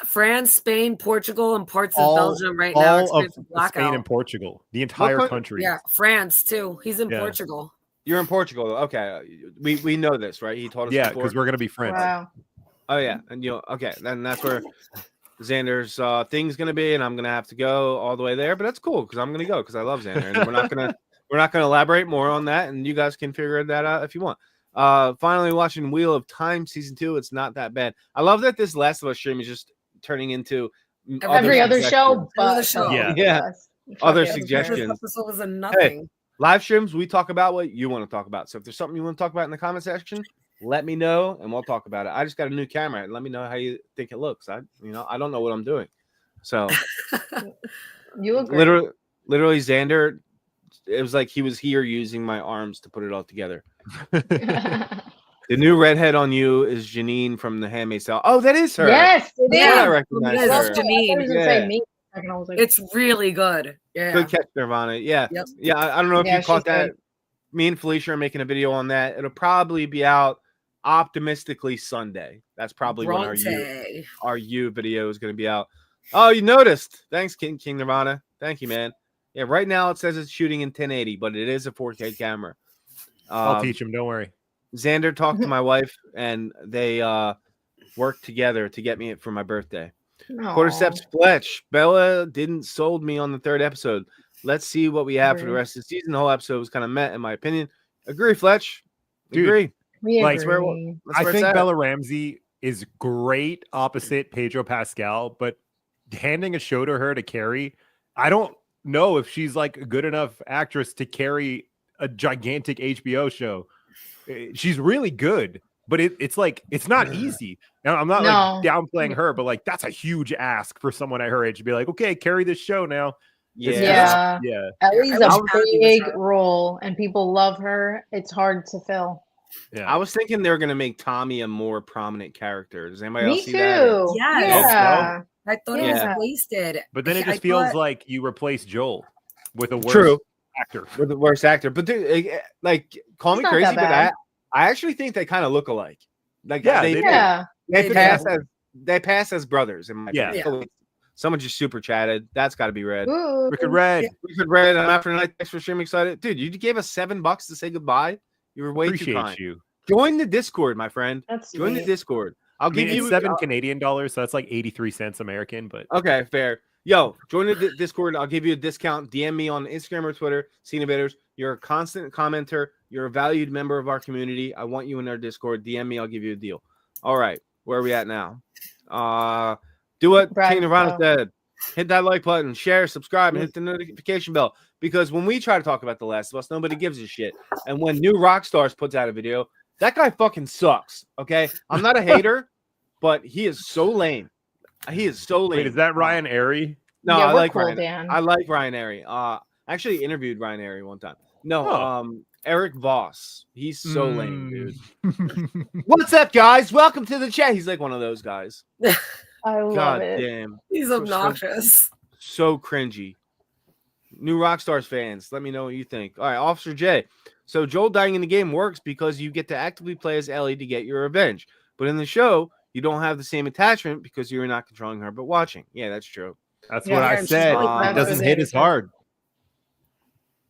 Spain, Portugal, and parts of Belgium right now. All of Spain and Portugal, the entire country. Yeah, France too. He's in Portugal. You're in Portugal. Okay, we know this, right? He told us. Yeah, because we're gonna be friends. Wow. Oh yeah, and okay, then that's where Xander's thing's gonna be, and I'm gonna have to go all the way there. But that's cool because I'm gonna go because I love Xander, and we're not gonna elaborate more on that, and you guys can figure that out if you want. Finally watching Wheel of Time season 2. It's not that bad. I love that this Last of Us stream is just turning into every other show, other show. Yeah. Other suggestions. This episode was a nothing. Hey, live streams, we talk about what you want to talk about. So if there's something you want to talk about in the comment section, let me know and we'll talk about it. I just got a new camera. Let me know how you think it looks. I don't know what I'm doing. So you look great. Literally Xander, it was like he was here using my arms to put it all together. The new redhead on you is Janine from The Handmaid's Tale. Oh, that is her. Yes, it is. I recognize her. Janine. I second. I was like, It's really good. Yeah. Good catch, Nirvana. Yeah. Yep. Yeah. I don't know if Yeah, you caught she's that. good. Me and Felicia are making a video on that. It'll probably be out optimistically Sunday. That's probably when Bronte. our you video is going to be out. Oh, you noticed. Thanks, King Nirvana. Thank you, man. Yeah, right now it says it's shooting in 1080, but it is a 4K camera. I'll teach him. Don't worry. Xander talked to my wife, and they worked together to get me it for my birthday. Cordyceps Fletch. Bella didn't sold me on the 3rd episode. Let's see what we have for the rest of the season. The whole episode was kind of met, in my opinion. Agree, Fletch. Agree. We Like, agree. I think Bella Ramsey is great opposite Pedro Pascal, but handing a show to her to carry, I don't know if she's like a good enough actress to carry a gigantic HBO show. She's really good, but it's like it's not easy. Now, I'm not like downplaying her, but like that's a huge ask for someone at her age to be like, okay, carry this show now. Yeah. Ellie's a big her. role, and people love her. It's hard to fill. Yeah. I was thinking they were going to make Tommy a more prominent character. Does anybody Me else see too. that? Yes. Yeah. I thought it was wasted. But then it just feels like you replace Joel with a worse True. actor. With the worst actor. But dude, like, call me It's not crazy, that but I actually think they kind of look alike. Like, Yeah, they They pass as brothers in my opinion. Yeah. Someone just super chatted. That's got to be red. Ooh. Wicked Red. Wicked Red. I'm after night. Thanks for streaming. Excited, dude. You gave us $7 to say goodbye. You were way too Appreciate kind. you. Join the Discord, my friend. That's Join the sweet. Discord. I'll I mean, give you it's $7 Canadian, so that's like 83 cents American. But okay, fair. Yo, join the Discord. I'll give you a discount. DM me on Instagram or Twitter. Cinebitters. You're a constant commenter. You're a valued member of our community. I want you in our Discord. DM me. I'll give you a deal. All right, where are we at now? Do what King Nirvana said. Hit that like button, share, subscribe, and hit the notification bell. Because when we try to talk about The Last of Us, nobody gives a shit. And when New Rockstars puts out a video, that guy fucking sucks. Okay, I'm not a hater, but he is so lame. He is so lame. wait, is that Ryan Airy? No, Yeah, I we're like cool, Ryan. Dan. I like Ryan Airy. I actually interviewed Ryan Airy one time. No, Eric Voss. He's so lame, dude. What's up, guys? Welcome to the chat. He's like one of those guys. I love God it. damn. He's obnoxious. So cringy. New Rockstars fans, let me know what you think. All right, Officer J. So Joel dying in the game works because you get to actively play as Ellie to get your revenge. But in the show, you don't have the same attachment because you're not controlling her, but watching. Yeah, that's true. That's Yeah, what I and she's said. like, It doesn't hit as hard.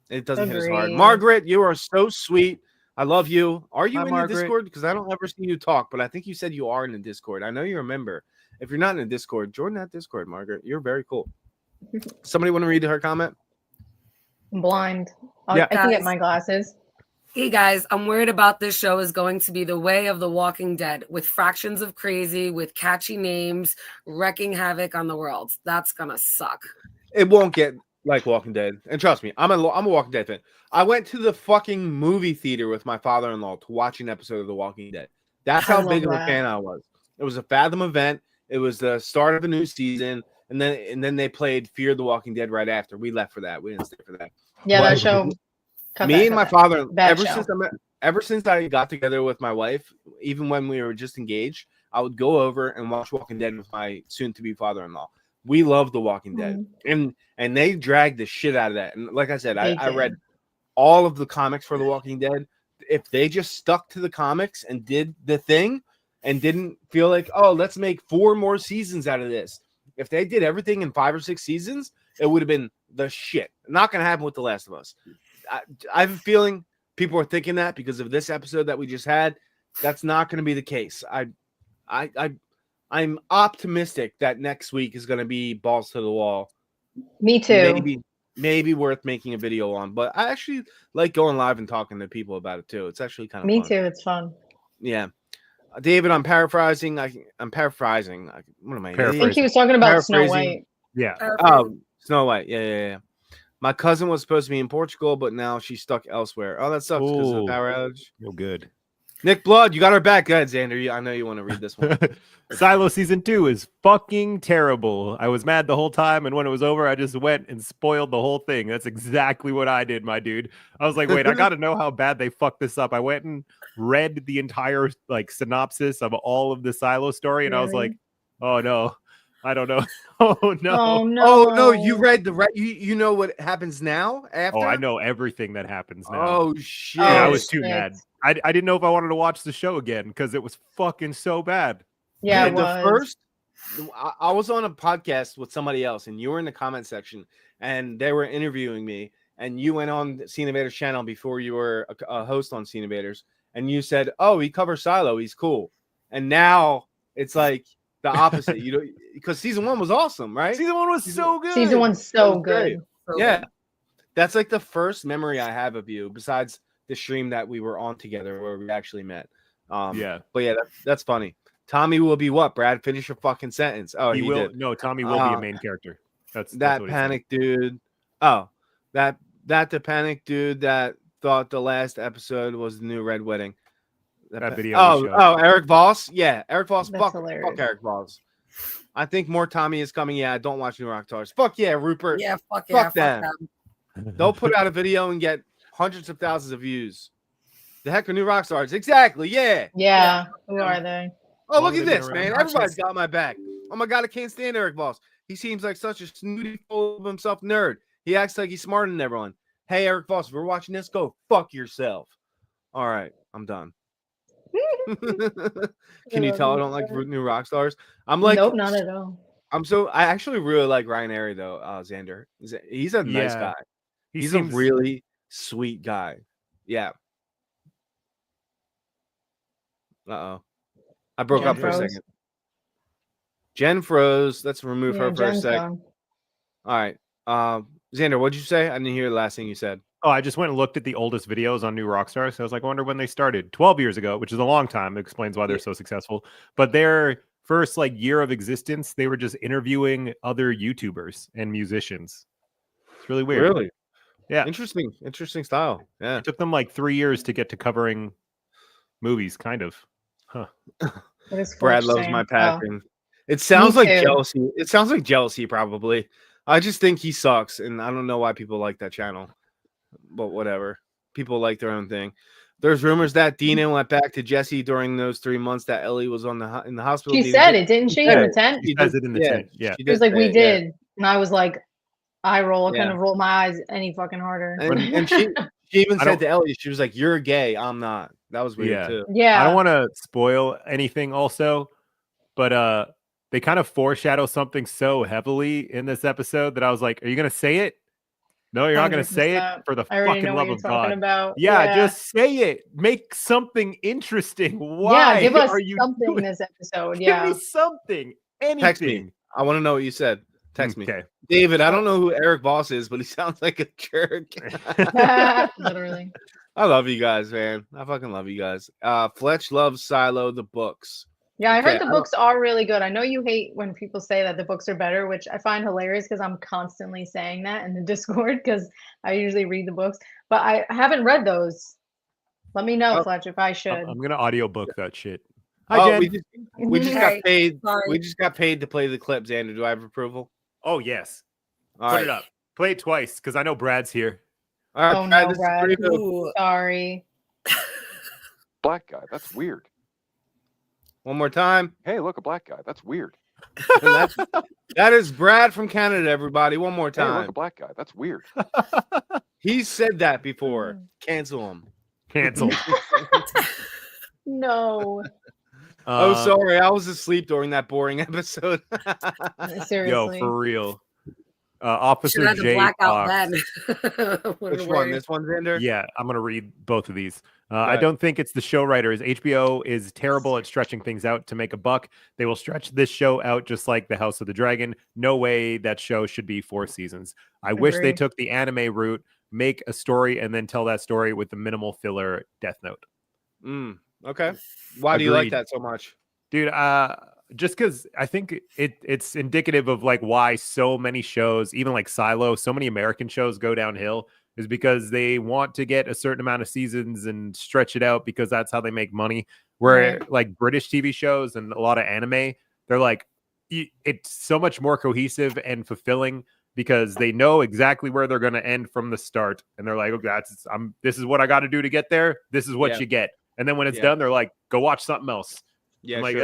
It doesn't hit as hard. Agreed. Margaret, you are so sweet. I love you. Are you Hi, in Margaret. the Discord? Because I don't ever see you talk, but I think you said you are in the Discord. I know you're a member. If you're not in the Discord, join that Discord, Margaret. You're very cool. Somebody want to read her comment? I'm blind. Yeah. I can get Guys. my glasses. Hey guys, I'm worried about this show is going to be the way of The Walking Dead with fractions of crazy, with catchy names, wrecking havoc on the world. That's gonna suck. It won't get like Walking Dead. And trust me, I'm a Walking Dead fan. I went to the fucking movie theater with my father-in-law to watch an episode of The Walking Dead. That's I how love big of a that. fan I was. It was a Fathom event. It was the start of a new season, and then they played Fear the Walking Dead right after. We left for that. We didn't stay for that. Yeah, But that show. me and my father, Bad show. ever since I got together with my wife, even when we were just engaged, I would go over and watch Walking Dead with my soon-to-be father-in-law. We love The Walking Dead, and they dragged the shit out of that. And like I said, I read all of the comics for The Walking Dead. If they just stuck to the comics and did the thing and didn't feel like, oh, let's make 4 more seasons out of this. If they did everything in 5 or 6 seasons, it would have been the shit. Not going to happen with The Last of Us. I have a feeling people are thinking that because of this episode that we just had. That's not going to be the case. I'm optimistic that next week is going to be balls to the wall. Me too. Maybe worth making a video on. But I actually like going live and talking to people about it too. It's actually kind of Me fun. too. It's fun. Yeah. David, I'm paraphrasing. I'm paraphrasing. What am I? I think he was talking about Snow Paraphrasing. White. Yeah. Oh, Snow White. Yeah. My cousin was supposed to be in Portugal, but now she's stuck elsewhere. Oh, that sucks because of the Ooh. power outage. No good. Nick Blood, you got our back. Go ahead, Xander. I know you want to read this one. Silo season 2 is fucking terrible. I was mad the whole time, and when it was over, I just went and spoiled the whole thing. That's exactly what I did, my dude. I was like, wait, I got to know how bad they fucked this up. I went and read the entire like synopsis of all of the Silo story, and I was like, oh no, I don't know. Oh no. Oh no. Oh no, you read you know what happens now after? Oh, I know everything that happens now. Oh shit. And I Oh, was too shit. mad. I didn't know if I wanted to watch the show again because it was fucking so bad. Yeah, it the was. first I was on a podcast with somebody else and you were in the comment section and they were interviewing me and you went on Cinevaders channel before you were a host on Cinevaders and you said, "Oh, he covers Silo, he's cool." And now it's like the opposite, you know, because season 1 was awesome, right? Season 1 was so good. Season 1's so good. Yeah. That's like the first memory I have of you, besides the stream that we were on together where we actually met. Yeah. But yeah, that's funny. Tommy will be what, Brad? Finish your fucking sentence. Oh, he will. did. No, Tommy will be a main character. That's that what he panic dude. Oh, that the panic dude that thought the last episode was the new Red Wedding. That video. Eric Voss. Yeah, Eric Voss. That's Fuck hilarious. Eric Voss. I think more Tommy is coming. Yeah, I don't watch New Rock Stars. Fuck yeah, Rupert. Yeah, fuck them. them. They'll put out a video and get hundreds of thousands of views. The heck are New Rock Stars? Exactly. Yeah. Yeah. Who are they? Oh, look at they've been this, around. man. Everybody's got my back. Oh my god, I can't stand Eric Voss. He seems like such a snooty, full of himself nerd. He acts like he's smarter than everyone. Hey, Eric Voss, if we're watching this, go fuck yourself. All right, I'm done. Can you tell I don't like New Rock Stars? I'm like, nope, not at all. I actually really like Ryan Airy though. Xander, he's a nice guy. He's a really sweet guy. Yeah. Uh-oh. I broke up for a second. Jen froze. Let's remove her for a second. All right. Xander, what'd you say? I didn't hear the last thing you said. Oh, I just went and looked at the oldest videos on New Rockstar. So I was like, I wonder when they started. 12 years ago, which is a long time. It explains why they're so successful. But their first year of existence, they were just interviewing other YouTubers and musicians. It's really weird. Really? Yeah. Interesting style. Yeah. It took them 3 years to get to covering movies, kind of. Huh. Brad loves my passion. Oh. It sounds like jealousy. It sounds like jealousy, probably. I just think he sucks, and I don't know why people like that channel. But whatever. People like their own thing. There's rumors that Dina went back to Jesse during those 3 months that Ellie was in the hospital. She said it, didn't she? In the tent? She says it in the tent. Yeah. She was like, we did. Yeah. And I was like, I kind of rolled my eyes any fucking harder. And she even said to Ellie, she was like, "You're gay, I'm not." That was weird too. Yeah. I don't want to spoil anything also, but they kind of foreshadow something so heavily in this episode that I was like, are you going to say it? No, you're not going to say it, for the fucking love of God. Yeah, just say it. Make something interesting. Why? Yeah, give us something in this episode. Yeah. Give me something. Anything. Text me. I want to know what you said. Text me. Okay. David, I don't know who Eric Voss is, but he sounds like a jerk. Literally. I love you guys, man. I fucking love you guys. Fletch loves Silo, the books. Yeah, I heard the books are really good. I know you hate when people say that the books are better, which I find hilarious because I'm constantly saying that in the Discord because I usually read the books, but I haven't read those. Let me know, Fletch, if I should. I'm gonna audiobook that shit. Hi, Jen. We just got paid. Sorry. We just got paid to play the clip, Xander. Do I have approval? Oh yes. Put it up. Play it twice because I know Brad's here. All right, oh no, Brad. Sorry. Black guy. That's weird. One more time. Hey, look, a black guy. That's weird. That is Brad from Canada, everybody. One more time. Hey, look, a black guy. That's weird. He said that before. Cancel him. Cancel. No. Oh, sorry. I was asleep during that boring episode. Seriously. Yo, for real. Officer J. Fox. Which one? This one, Xander? Yeah, I'm going to read both of these. I don't think it's the show writers. HBO is terrible at stretching things out to make a buck. They will stretch this show out just like the House of the Dragon. No way that show should be 4 seasons. I wish they took the anime route, make a story, and then tell that story with the minimal filler Death Note. Okay. Why do you like that so much? Dude, just because I think it's indicative of why so many shows, even like Silo, so many American shows go downhill is because they want to get a certain amount of seasons and stretch it out because that's how they make money. Where British TV shows and a lot of anime, they're it's so much more cohesive and fulfilling because they know exactly where they're going to end from the start. And they're like, okay, this is what I got to do to get there. This is what you get. And then when it's done, they're like, go watch something else. Yeah, I'm like,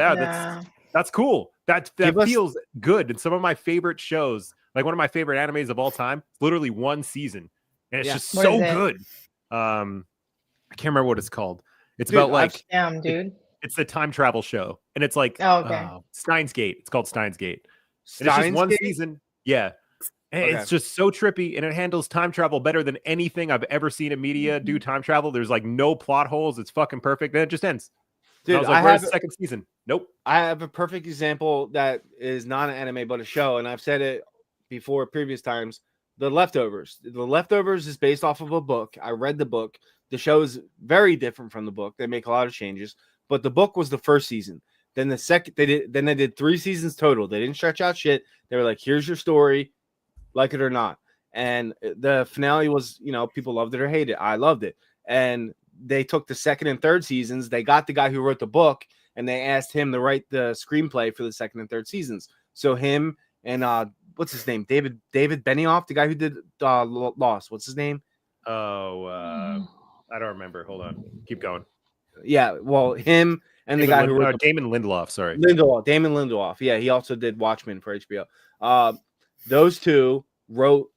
That's cool. That Give us- feels good. And some of my favorite shows, like one of my favorite animes of all time, it's literally one season, and it's Yeah. just What so is it? good. I can't remember what it's called. It's Dude, about like Damn, dude. it's the time travel show, and it's like Oh, okay. Steins Gate. It's called Steins Gate. And it's just one Steins Gate? season. Yeah. And Okay. it's just so trippy, and it handles time travel better than anything I've ever seen in media do time travel. There's like no plot holes. It's fucking perfect. And it just ends. And I Dude, was like, I where's have the second season? Nope. I have a perfect example that is not an anime but a show, and I've said it before previous times. The Leftovers. The Leftovers is based off of a book. I read the book. The show is very different from the book. They make a lot of changes, but the book was the first season. Then the second they did 3 seasons total. They didn't stretch out shit. They were like, here's your story, like it or not. And the finale was, people loved it or hated it. I loved it. And they took the second and third seasons. They got the guy who wrote the book, and they asked him to write the screenplay for the second and third seasons. So him and what's his name? David Benioff, the guy who did Lost. What's his name? Oh, I don't remember. Hold on. Keep going. Yeah, well, him and the guy who wrote Damon Lindelof. Sorry, Damon Lindelof. Yeah, he also did Watchmen for HBO. Those two wrote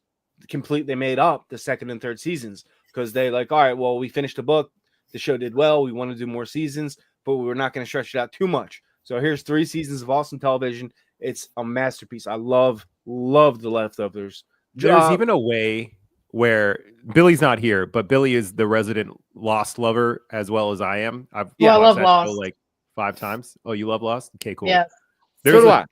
they made up the second and third seasons because they like, all right, well, we finished the book. The show did well. We want to do more seasons, but we're not going to stretch it out too much. So here's 3 seasons of awesome television. It's a masterpiece. I love The Leftovers. there's even a way where Billy's not here, but Billy is the resident Lost lover as well as I am. I've Yeah, I watched love that Lost. show like 5 times. Oh, you love Lost? Okay, cool. Yeah. There's do a I.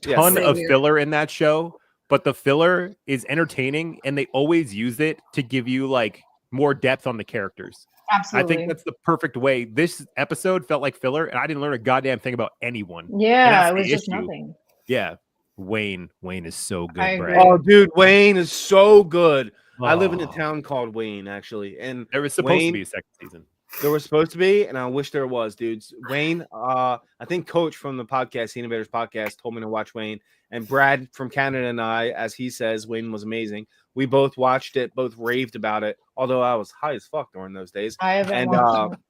Yeah, ton same of here. filler in that show, but the filler is entertaining, and they always use it to give you like more depth on the characters. Absolutely. I think that's the perfect way. This episode felt like filler, and I didn't learn a goddamn thing about anyone. Yeah, that's it was the just issue. nothing. Yeah, Wayne is so good. I Brad. agree. Oh, dude, Wayne is so good. I live in a Oh. town called Wayne, actually, and There was supposed Wayne, to be a second season. there was supposed to be, and I wish there was, dudes. Wayne, I think Coach from the podcast, The Innovators Podcast, told me to watch Wayne, and Brad from Canada and I, as he says, Wayne was amazing. We both watched it, both raved about it. Although I was high as fuck during those days. I haven't And watched it.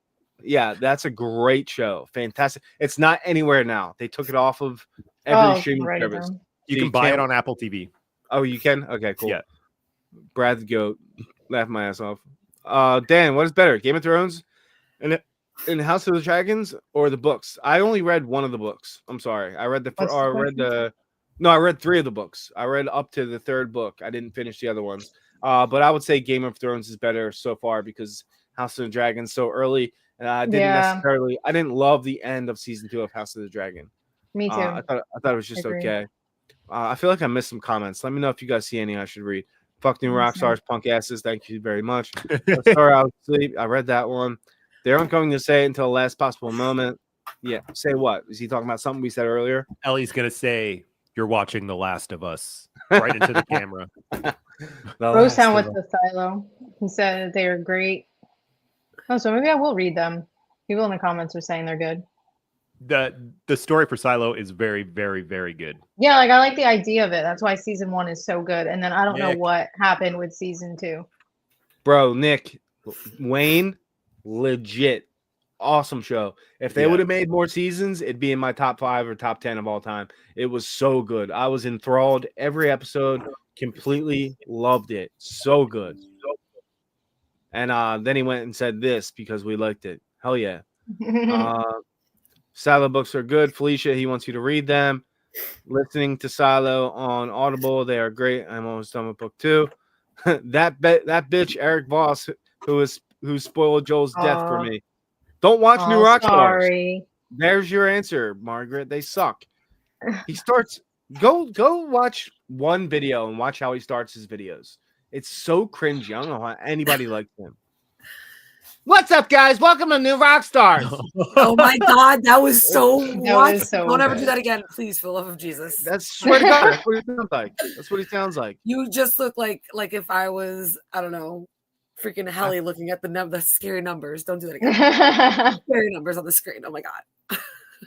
yeah, that's a great show. Fantastic. It's not anywhere now. They took it off of every streaming write it service. down. You So can buy can't- it on Apple TV. Oh, you can? Okay, cool. Yeah. Brad the Goat. Laugh my ass off. Dan, what is better? Game of Thrones and House of the Dragons or the books? I only read one of the books. I'm sorry. I read What's the I read 3 of the books. I read up to the 3rd book. I didn't finish the other ones. But I would say Game of Thrones is better so far because House of the Dragon so early. And I didn't love the end of season 2 of House of the Dragon. Me too. I thought it was just Agree. okay. I feel like I missed some comments. Let me know if you guys see any I should read. Fuck new rock stars, punk asses. Thank you very much. Sorry, I was asleep. I read that one. They aren't going to say it until the last possible moment. Yeah. Say what? Is he talking about something we said earlier? Ellie's gonna say, "You're watching The Last of Us," right into the camera. Rose Town with the silo. He said they are great. Oh, so maybe I will read them. People in the comments are saying they're good. The story for Silo is very, very, very good. Yeah, like I like the idea of it. That's why season 1 is so good. And then I don't know Nick. what happened with season 2. Bro, Nick, Wayne, legit awesome show. If they Yeah. would have made more seasons, it'd be in my top 5 or top 10 of all time. It was so good. I was enthralled every episode, completely loved it. So good. And then he went and said this because we liked it. Hell yeah. Silo books are good. Felicia, he wants you to read them. Listening to Silo on Audible, they are great. I'm almost done with book 2. that bitch Eric Voss, who spoiled Joel's death for me. Don't watch New Rock Stars. There's your answer, Margaret. They suck. He starts. Go watch one video and watch how he starts his videos. It's so cringy. I don't know how anybody likes him. What's up, guys? Welcome to New Rock Stars. Oh my God, that was so what? was so Don't ever good. do that again, please, for the love of Jesus. That's swear to God. That's what he sounds like. That's what he sounds like. You just look like if I was, I don't know, freaking Helly looking at the scary numbers. Don't do that again. Scary numbers on the screen. Oh my God.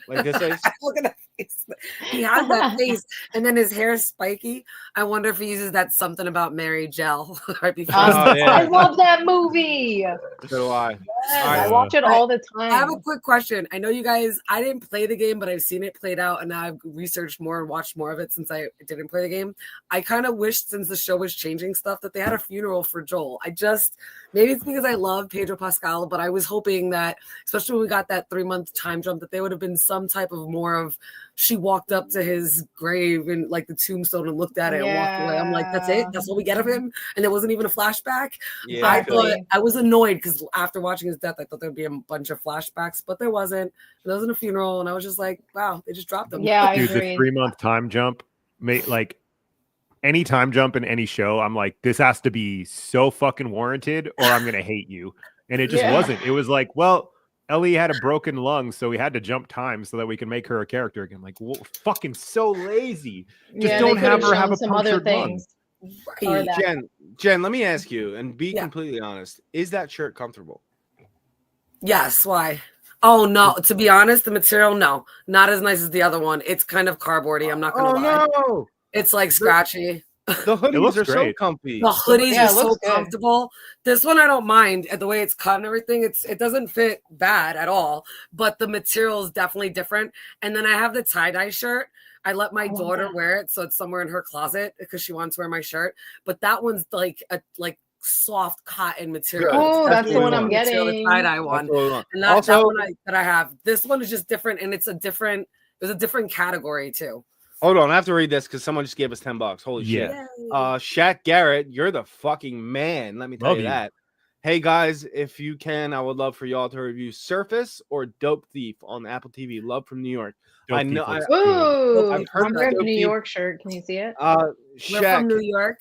Like this face. Look at that. He has that face, and then his hair is spiky. I wonder if he uses that something about Mary gel right before. I love that movie. So do I. Yes, I watch it all the time. I have a quick question. I know you guys, I didn't play the game, but I've seen it played out, and now I've researched more and watched more of it since I didn't play the game. I kind of wish, since the show was changing stuff, that they had a funeral for Joel. Maybe it's because I love Pedro Pascal, but I was hoping that, especially when we got that 3-month time jump, that there would have been some type of more of, she walked up to his grave and like the tombstone and looked at it and walked away. I'm like, that's it? That's what we get of him? And there wasn't even a flashback? Yeah, I thought, I was annoyed because after watching his death, I thought there'd be a bunch of flashbacks, but there wasn't. There wasn't a funeral, and I was just like, wow, they just dropped him. Yeah, I Dude, agree. the 3-month time jump, like any time jump in any show, I'm like, this has to be so fucking warranted or I'm going to hate you. And it just wasn't. It was like, well, Ellie had a broken lung, so we had to jump time so that we can make her a character again. Like, whoa, fucking so lazy. Just don't have her have a some other punctured lung. things. Or that. Jen, let me ask you, and be Yeah. completely honest. Is that shirt comfortable? Yes, why? Oh, no. To be honest, the material, no. Not as nice as the other one. It's kind of cardboardy. I'm not going to lie. No. It's like scratchy. The hoodies looks are so great. comfy. The hoodies Yeah, are it so looks good. comfortable. This one I don't mind the way it's cut and everything. It doesn't fit bad at all, but the material is definitely different. And then I have the tie-dye shirt. I let my daughter wear it, so it's somewhere in her closet because she wants to wear my shirt. But that one's like a soft cotton material. Oh, that's the one I'm Material, the getting. tie-dye one. That's what we want. And Also- that one that I have. This one is just different, and it's a different category too. Hold on, I have to read this because someone just gave us $10. Holy shit. Yeah. Shaq Garrett, you're the fucking man. Let me tell Love you you. that. Hey guys, if you can, I would love for y'all to review Surface or Dope Thief on Apple TV. Love from New York. Dope I know. Thief looks Ooh, I've heard I'm that wearing a Dope New Thief- York shirt. Can you see it? We're from New Shaq, York.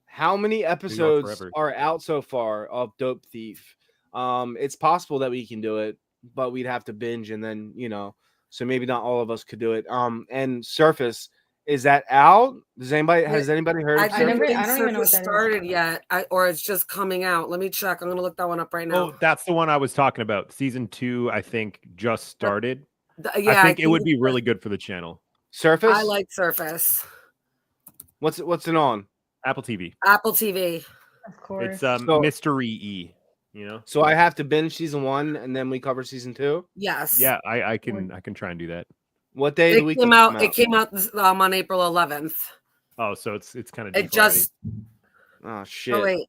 how many episodes forever. are out so far of Dope Thief? It's possible that we can do it, but we'd have to binge and then, so maybe not all of us could do it. And Surface, is that out? Has anybody heard of I Surface? don't think I don't even know what Surface that is. started yet, or it's just coming out. Let me check. I'm gonna look that one up right now. Oh, that's the one I was talking about. Season 2, I think, just started. Yeah, I think it would be really good for the channel. Surface? I like Surface. What's it on? Apple TV. Apple TV. Of course. It's So- Mystery E. So I have to binge season 1 and then we cover season 2. Yes. Yeah, I can try and do that. What day of the week It came does out. It came out on April 11th. Oh, so it's kind of It just. Oh shit! Oh wait,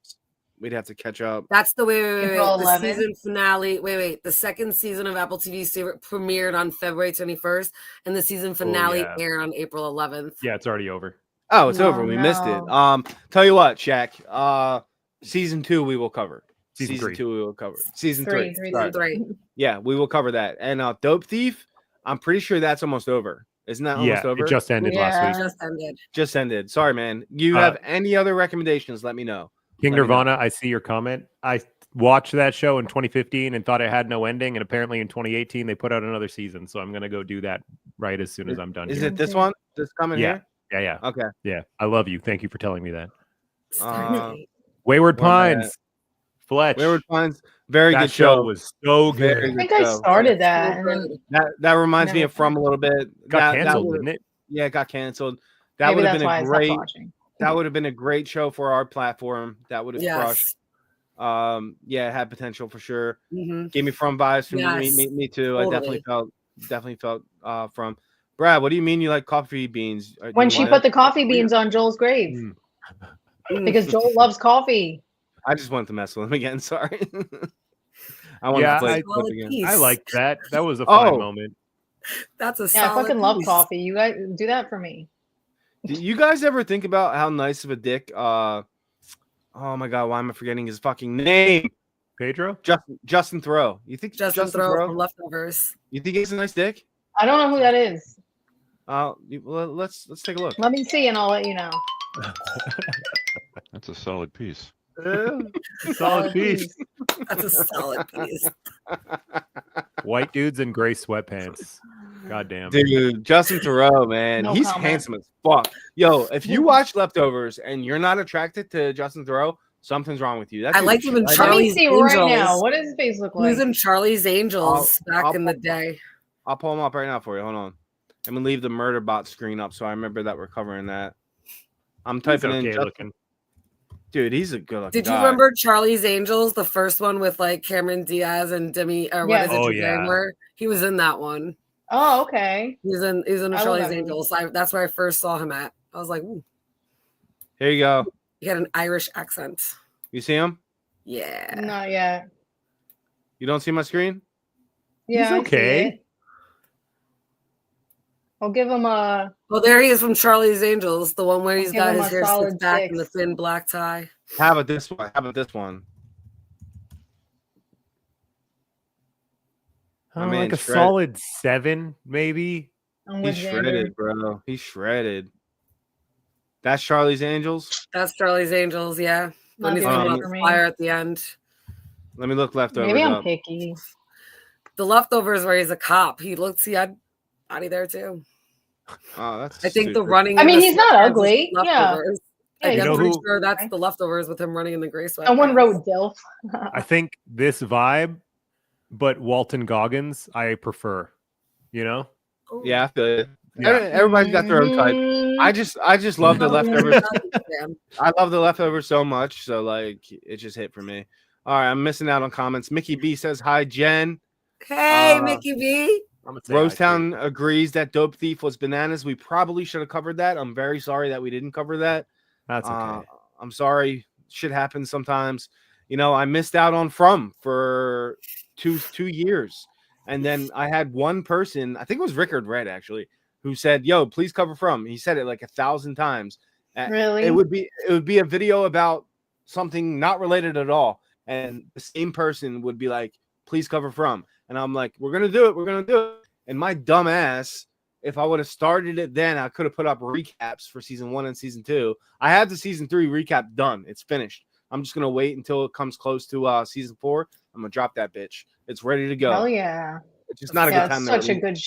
We'd have to catch up. that's the wait. April The 11th? season finale. Wait. The second season of Apple TV premiered on February 21st, and the season finale yeah. aired on April 11th. Yeah, it's already over. Oh, it's No, over. We missed it. no. Tell you what, Shaq. Season 2 we will cover. Season 3. 2 we will cover. Season Three, 3. three, Sorry. Three. Yeah, we will cover that. And Dope Thief, I'm pretty sure that's almost over. Isn't that almost Yeah, over? it just ended last Yeah. week. Just ended. Just ended. Sorry, man. You Uh, have any other recommendations? Let me know. King Let me know. Nirvana, I see your comment. I watched that show in 2015 and thought it had no ending, and apparently in 2018 they put out another season. So I'm gonna go do that right as soon as I'm done. Is here. it this one? This coming Yeah. here? Yeah. Okay. Yeah. I love you. Thank you for telling me that. Where Wayward am I Pines. Fletch. Wayward Pines. Very that good show show. was so good. Very I think good I show. started that. And then That reminds me Never of From a little bit. Got That canceled, would- didn't it? Yeah, it got canceled. That maybe would have that's been why a I stopped great. watching. That would have been a great show for our platform. That would have crushed. Yes. Yeah, it had potential for sure. Mm-hmm. Gave me From vibes from Yes, me too. totally. I definitely felt From. Brad, what do you mean you like coffee beans? Do When you she want put it? the coffee beans on Joel's grave. Because Joel loves coffee. I just wanted to mess with him again. Sorry. I want Yeah, to play I- the clip again. I liked that. That was a fun Oh. moment. That's a Yeah, I solid fucking love piece. coffee. You guys do that for me. Do you guys ever think about how nice of a dick? Oh my god, why am I forgetting his fucking name? Pedro? Justin Thoreau. You think Justin Thoreau from Leftovers. You think he's a nice dick? I don't know who that is. Well, let's take a look. Let me see and I'll let you know. That's a solid piece. Solid piece. That's a solid piece. White dudes in gray sweatpants. Goddamn. Dude, Justin Thoreau, man, No he's comment. handsome as fuck. Yo, if you watch Leftovers and you're not attracted to Justin Thoreau, something's wrong with you. That I dude like is even right Let me Charlie's see right Angels. now. What does his face look He was like? in Charlie's Angels back I'll in the pull- day. I'll pull him up right now for you. Hold on. I'm gonna leave the murder bot screen up so I remember that we're covering that. I'm typing in. looking. Dude, he's a good looking Did you guy. remember Charlie's Angels, the first one with like Cameron Diaz and Demi, or what is it? Oh, Drew Barrymore? He was in that one. Oh, okay. He's in I Charlie's love that Angels. That's where I first saw him at. I was like, ooh, Here you go. he had an Irish accent. You see him? Yeah. Not yet. You don't see my screen? Yeah, He's I see okay. it. I'll give him a. Well, there he is from Charlie's Angels, the one where he's Give got him his a hair solid slicked back and the 6. thin black tie. How about this one? How about this one? Oh, man, like a shredded. solid 7, maybe. I'm with He's Xander. shredded, bro. He's shredded. That's Charlie's Angels. That's Charlie's Angels, yeah. When Not he's doing coming it up for the me. fire at the end. Let me look leftovers Maybe I'm up. picky. The Leftovers where he's a cop. He had body there too. Oh, that's I think the stupid. running. I in mean, the he's not sweatpants is ugly. Yeah. Leftovers. Yeah, I'm you know pretty who- sure that's the Leftovers with him running in the gray sweatpants. Someone wrote DILF. I think this vibe, but Walton Goggins, I prefer. You know? Ooh. Yeah, I feel it. Yeah. Everybody's got their own type. Mm, I just love the No, leftovers. man. I love the leftovers so much, so like it just hit for me. All right, I'm missing out on comments. Mickey B says hi, Jen. Hey, Uh, Mickey B. I'm gonna say I Rosetown agrees that Dope Thief was bananas. We probably should have covered that. I'm very sorry that we didn't cover that. That's okay. I'm sorry. Shit happens sometimes. You know, I missed out on From for two years. And then I had one person, I think it was Rickard Red actually, who said, "Yo, please cover From." He said it like 1,000 times. Really? It would be a video about something not related at all. And the same person would be like, "Please cover From." And I'm like, "We're gonna do it. We're gonna do it." And my dumb ass, if I would have started it then, I could have put up recaps for season 1 and season 2. I have the season 3 recap done. It's finished. I'm just gonna wait until it comes close to season 4. I'm gonna drop that bitch. It's ready to go. Hell yeah. It's just not a Yeah, good time. it's to such a release. good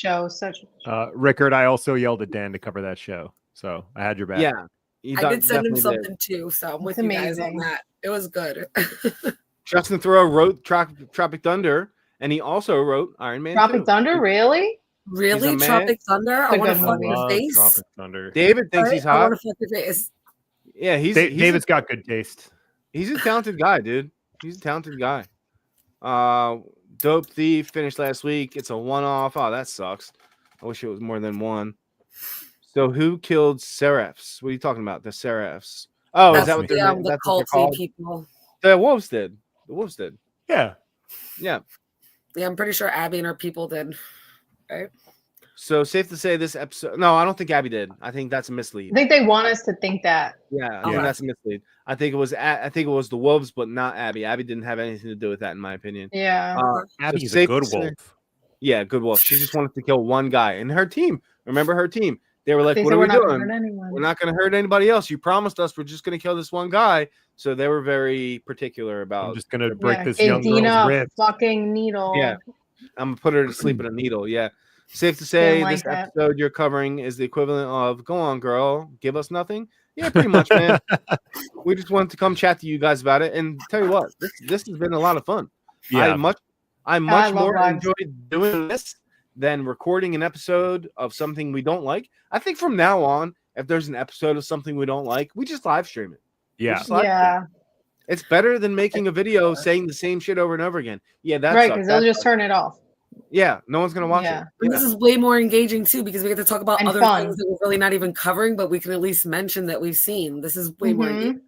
show. Rickard, I also yelled at Dan to cover that show, so I had your back. Yeah, you I did send him definitely something too, so I'm with It's you guys on amazing. that. It was good. Justin Thoreau wrote Tropic Thunder, and he also wrote Iron Man. Tropic 2. Thunder, really? Really, a man. Tropic Thunder? It's I a want to good fuck movie. your Love face. Tropic Thunder. David thinks he's I hot. want to fuck your face. Yeah, he's David's got good taste. he's a talented guy, dude. He's a talented guy. Dope Thief finished last week. It's a one-off. Oh, that sucks. I wish it was more than one. So who killed Seraphs? What are you talking about? The Seraphs. Oh, That's is that what the, they're the that's what they're culty called? people. The Wolves did. The Wolves did. Yeah. Yeah. Yeah, I'm pretty sure Abby and her people did. Right? So safe to say this episode. No, I don't think Abby did. I think that's a mislead. I think they want us to think that. Yeah, I Yeah. think that's a mislead. I think it was the Wolves, but not Abby. Abby didn't have anything to do with that, in my opinion. Yeah. Abby's safe a good to say- wolf. Yeah, good wolf. She just wanted to kill one guy, and her team. Remember her team? They were like, They "What said are we're we not gonna doing? hurt anyone. We're not going to hurt anybody else. You promised us we're just going to kill this one guy." So they were very particular I'm about. just gonna break this Gave young Dina girl's a ribs. fucking needle. Yeah. I'm gonna put her to sleep in a needle. Yeah. Safe to say, Didn't like this that. episode you're covering is the equivalent of "Go on, girl, give us nothing." Yeah, pretty much, man. We just wanted to come chat to you guys about it, and tell you what, this has been a lot of fun. Yeah. I much love more lives. enjoyed doing this than recording an episode of something we don't like. I think from now on, if there's an episode of something we don't like, we just live stream it. We Yeah. just live stream it. Yeah. It's better than making a video saying the same shit over and over again. Yeah, that's Right, because they'll just turn it off. Yeah, no one's gonna watch Yeah. it. And Yeah. this is way more engaging too because we get to talk about And other fun. things that we're really not even covering, but we can at least mention that we've seen. This is way more Mhm. engaging.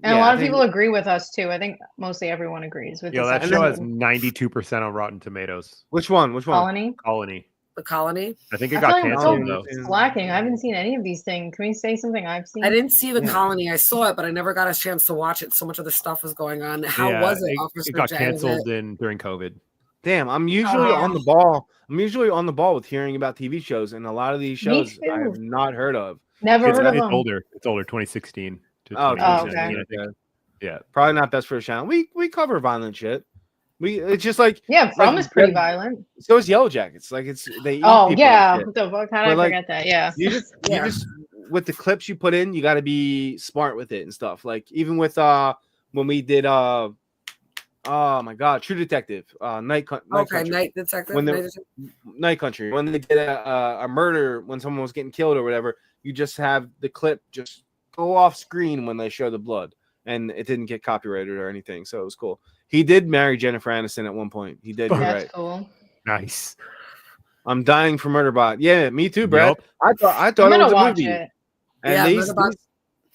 And Yeah, a lot I of think- people agree with us too. I think mostly everyone agrees with Yo, this that episode. show has 92% on Rotten Tomatoes. Which one? Which one? Colony. Colony. The Colony. I think it I got feel like canceled it's though. so slacking. I haven't seen any of these things. Can we say something I've seen? I didn't see the Yeah. Colony. I saw it, but I never got a chance to watch it. So much of the stuff was going on. How Yeah, was it, Officer It got J? Was canceled it- during COVID. Damn, I'm usually Oh. on the ball. I'm usually on the ball with hearing about TV shows, and a lot of these Me shows I have too. not heard of. Never It's, heard of it's them. older. It's older. 2016 to Oh, 2017. okay. I think. Yeah. Probably not best for a channel. We cover violent shit. It's just like Yeah, From like, is pretty yeah. violent. so is Yellow Jackets. Like they eat Oh people yeah, and shit. what the fuck? How did But, I like, forget that? Yeah. You just Yeah. with the clips you put in, you got to be smart with it and stuff. Like even with when we did Oh my God, True Detective, Night Country. Night Detective. When Night the Detective. Night Country, when they did a murder, when someone was getting killed or whatever, you just have the clip just go off screen when they show the blood, and it didn't get copyrighted or anything, so it was cool. He did marry Jennifer Aniston at one point. He did. You're That's right. cool. Nice. I'm dying for Murderbot. Yeah, me too, Brad. Yep. I thought I'm it gonna was a watch movie, it. and Yeah,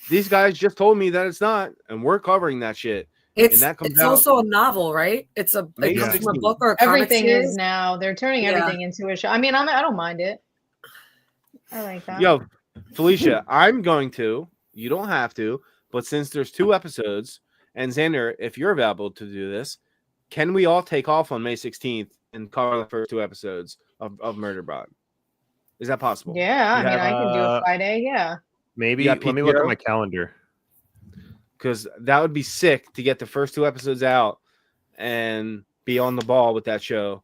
these guys just told me that it's not, and we're covering that shit. And that comes It's out also a novel, right? It May comes from a 16th. book or a comic Everything series. is now. They're turning Yeah. everything into a show. I mean, I don't mind it. I like that. Yo, Felicia, I'm going to. You don't have to, but since there's 2 episodes, and Xander, if you're available to do this, can we all take off on May 16th and cover the first 2 episodes of Murderbot? Is that possible? Yeah, I mean, I can do a Uh, Friday. Yeah. Maybe. You Let got me look at PTO? my calendar. Because that would be sick to get the first 2 episodes out and be on the ball with that show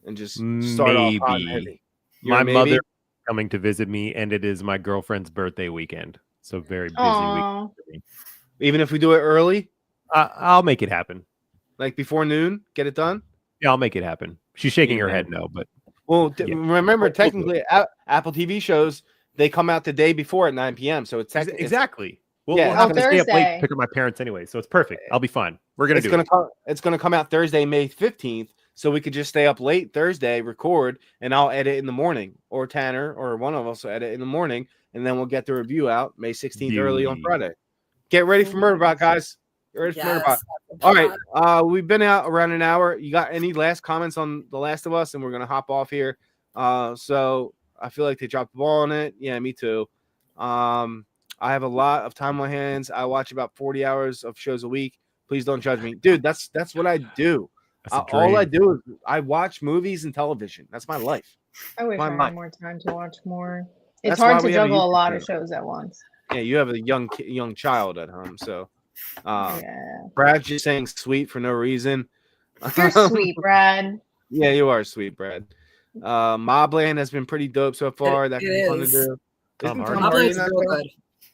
and just start off hot and heavy. Maybe. You're My a maybe? mother is coming to visit me, and it is my girlfriend's birthday weekend. So very busy week. Aw. for me. Even if we do it early, I'll make it happen. like before noon, get it done. Yeah, I'll make it happen. She's shaking Yeah, her man. head no, but Well, Yeah. remember, We'll do technically, Apple TV shows, they come out the day before at 9 p.m. So it's technically exactly. We'll Yeah, have Oh, to stay up late Thursday. to pick up my parents anyway, so it's perfect. I'll be fine. We're gonna it's do gonna it. it's gonna come out Thursday, May 15th. So we could just stay up late Thursday, record, and I'll edit in the morning, or Tanner or one of us will edit in the morning, and then we'll get the review out May 16th early on Beauty. Friday. Get ready for Murderbot, guys. Get ready for Murderbot. All right, we've been out around an hour. You got any last comments on The Last of Us? And we're gonna hop off here. So I feel like they dropped the ball on it. Yeah, me too. I have a lot of time on my hands. I watch about 40 hours of shows a week. Please don't judge me, dude. That's what I do. That's a All I dream. do is I watch movies and television. That's my life. I wish My I life. had more time to watch more. That's It's hard why to we have a juggle a YouTube lot of channel. shows at once. Yeah, you have a young child at home, so Yeah. Brad's just saying sweet for no reason. You're sweet, Brad. Yeah, you are sweet, Brad. Mobland has been pretty dope so far. That it could be fun to is. do. Tom Isn't Hardy. Tom Hardy in Mobland's that real show? good.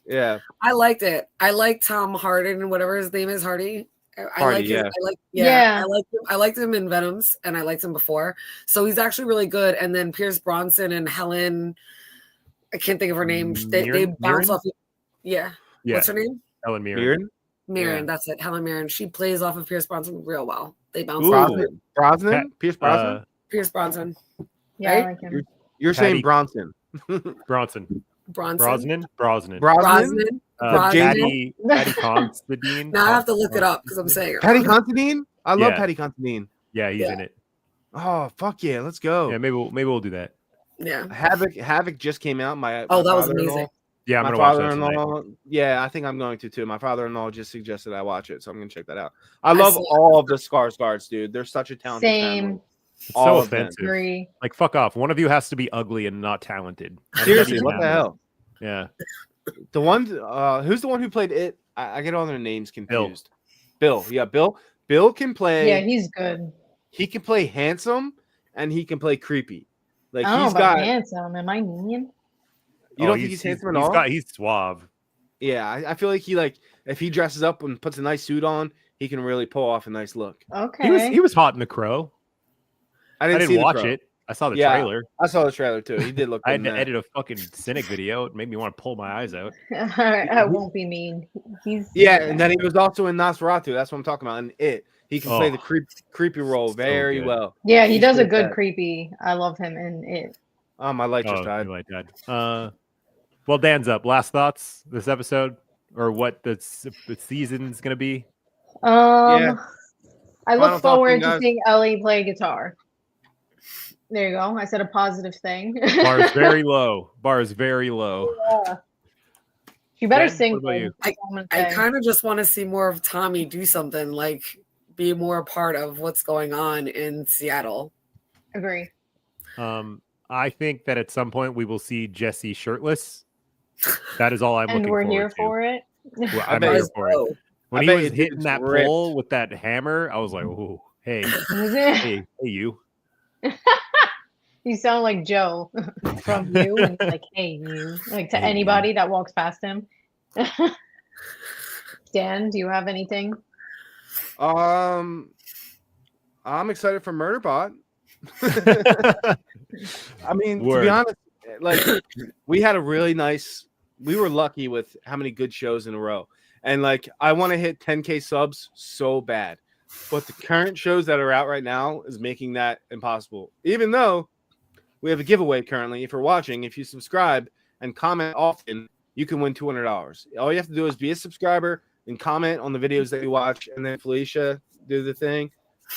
Yeah, I liked it. I like Tom Harden, whatever his name is, Hardy. I Hardy, like his, yeah. Yeah. I liked him in Venoms, and I liked him before. So he's actually really good. And then Pierce Bronson and Helen, I can't think of her name. They Mirren? bounce Mirren? off. Yeah. Yeah, What's her name? Helen Mirren. Mirren? Mirren. Yeah. That's it. Helen Mirren. She plays off of Pierce Bronson real well. They bounce Ooh. off. Brosnan? Pierce Brosnan? Pierce Bronson. Yeah, I Right? like him. You're saying Patty- Bronson. Bronson. Brosnan. Brosnan. Brosnan? Brosnan. Patty Considine. Now I have to look it up because I'm saying it Patty wrong. Considine? I love Yeah. Patty Considine. Yeah, he's Yeah. in it. Oh, fuck yeah. Let's go. Yeah, maybe we'll do that. Yeah. Havoc just came out. My Oh, that was father-in-law- amazing. Yeah, I'm My gonna watch that tonight. father-in-law, yeah, I think I'm going to too. My father-in-law just suggested I watch it, so I'm gonna check that out. I I love saw- all of the Skarsgårds, dude. They're such a talented Same. family. It's All so of them. offensive. Agree. Like, fuck off. One of you has to be ugly and not talented. How does that Seriously, even what the happen? hell? Yeah. The one, who's the one who played it? I get all their names confused. Bill. Yeah, Bill. Bill can play. Yeah, he's good. He can play handsome and he can play creepy. Like I don't he's know about got. handsome. Am I mean? You don't think he's handsome at all? He's suave. Yeah, I feel like if he dresses up and puts a nice suit on, he can really pull off a nice look. Okay. He was hot in The Crow. I I see didn't The watch Crow. it. I saw the Yeah. trailer. I saw the trailer too. He did look. I good had in to that. edit a fucking cynic video. It made me want to pull my eyes out. I won't be mean. He's Yeah, and then he was also in Nosferatu. That's what I'm talking about. And he can play Oh, the creepy role so very good. well. Yeah, he He's does a good good at that. creepy. I love him in it. Oh, my light just Oh, died. you like that. Well, Dan's up. Last thoughts this episode, or what the season's gonna be? I Final look thoughts, forward guys? to seeing Ellie play guitar. There you go. I said a positive thing. Bar is very low. Bar is very low. Yeah. She better Dan, sing. what about you? good, that's all I'm gonna I say. kind of just want to see more of Tommy do something, like be more a part of what's going on in Seattle. Agree. I think that at some point we will see Jesse shirtless. That is all I'm And looking we're forward here to. for it. Well, I I'm bet here it's for it. Oh, When I he bet was his hitting dick's that ripped. pole with that hammer, I was like, "Oh, hey, Was it? hey, you!" You sound like Joe from You. And he's like, hey, you. Like to Hey, you. anybody that walks past him. Dan, do you have anything? I'm excited for Murderbot. I mean, to Word. be honest, like we had a really nice. We were lucky with how many good shows in a row, and like I want to hit 10K subs so bad, but the current shows that are out right now is making that impossible. Even though we have a giveaway currently, if you're watching, if you subscribe and comment often, you can win $200. All you have to do is be a subscriber and comment on the videos that you watch, and then Felicia do the thing.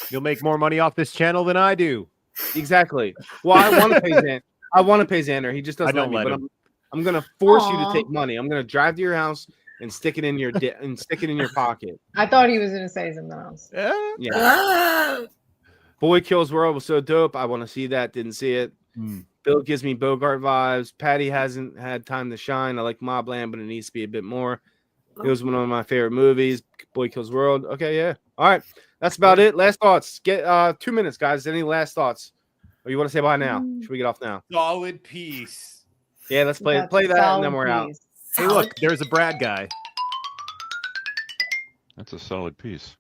You'll make more money off this channel than I do. Exactly. Well, I want to pay Xander. I want to pay Xander. He just doesn't I don't let me. let But him. I'm gonna force you to Aw. take money. I'm gonna drive to your house and stick it in your and stick it in your pocket. I thought he was gonna say something else. Yeah. Yeah. Ah! Boy Kills World was so dope. I want to see that. Didn't see it. Bill gives me Bogart vibes. Patty hasn't had time to shine. I like Mobland, but it needs to be a bit more. It was one of my favorite movies. Boy Kills World. Okay, yeah. All right. That's about it. Last thoughts. Get 2 minutes, guys. Any last thoughts? Or you want to say bye now? Should we get off now? Solid piece. Yeah, let's play That's that and solid then we're out. piece. Hey, look, there's a Brad guy. That's a solid piece.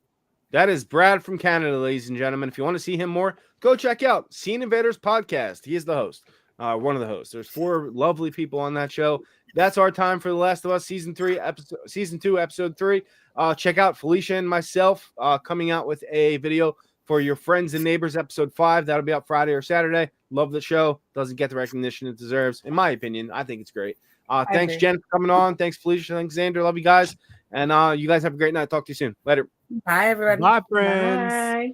That is Brad from Canada, ladies and gentlemen. If you want to see him more, go check out Scene Invaders Podcast. He is the host, one of the hosts. There's 4 lovely people on that show. That's our time for The Last of Us season 2, episode 3. Check out Felicia and myself coming out with a video for Your Friends and Neighbors episode 5. That'll be out Friday or Saturday. Love the show. Doesn't get the recognition it deserves, in my opinion. I think it's great. Thanks, agree. Jen, for coming on. Thanks, Felicia. Thanks, Xander. Love you guys. And you guys have a great night. Talk to you soon. Later. Bye, everybody. Bye, friends. Bye.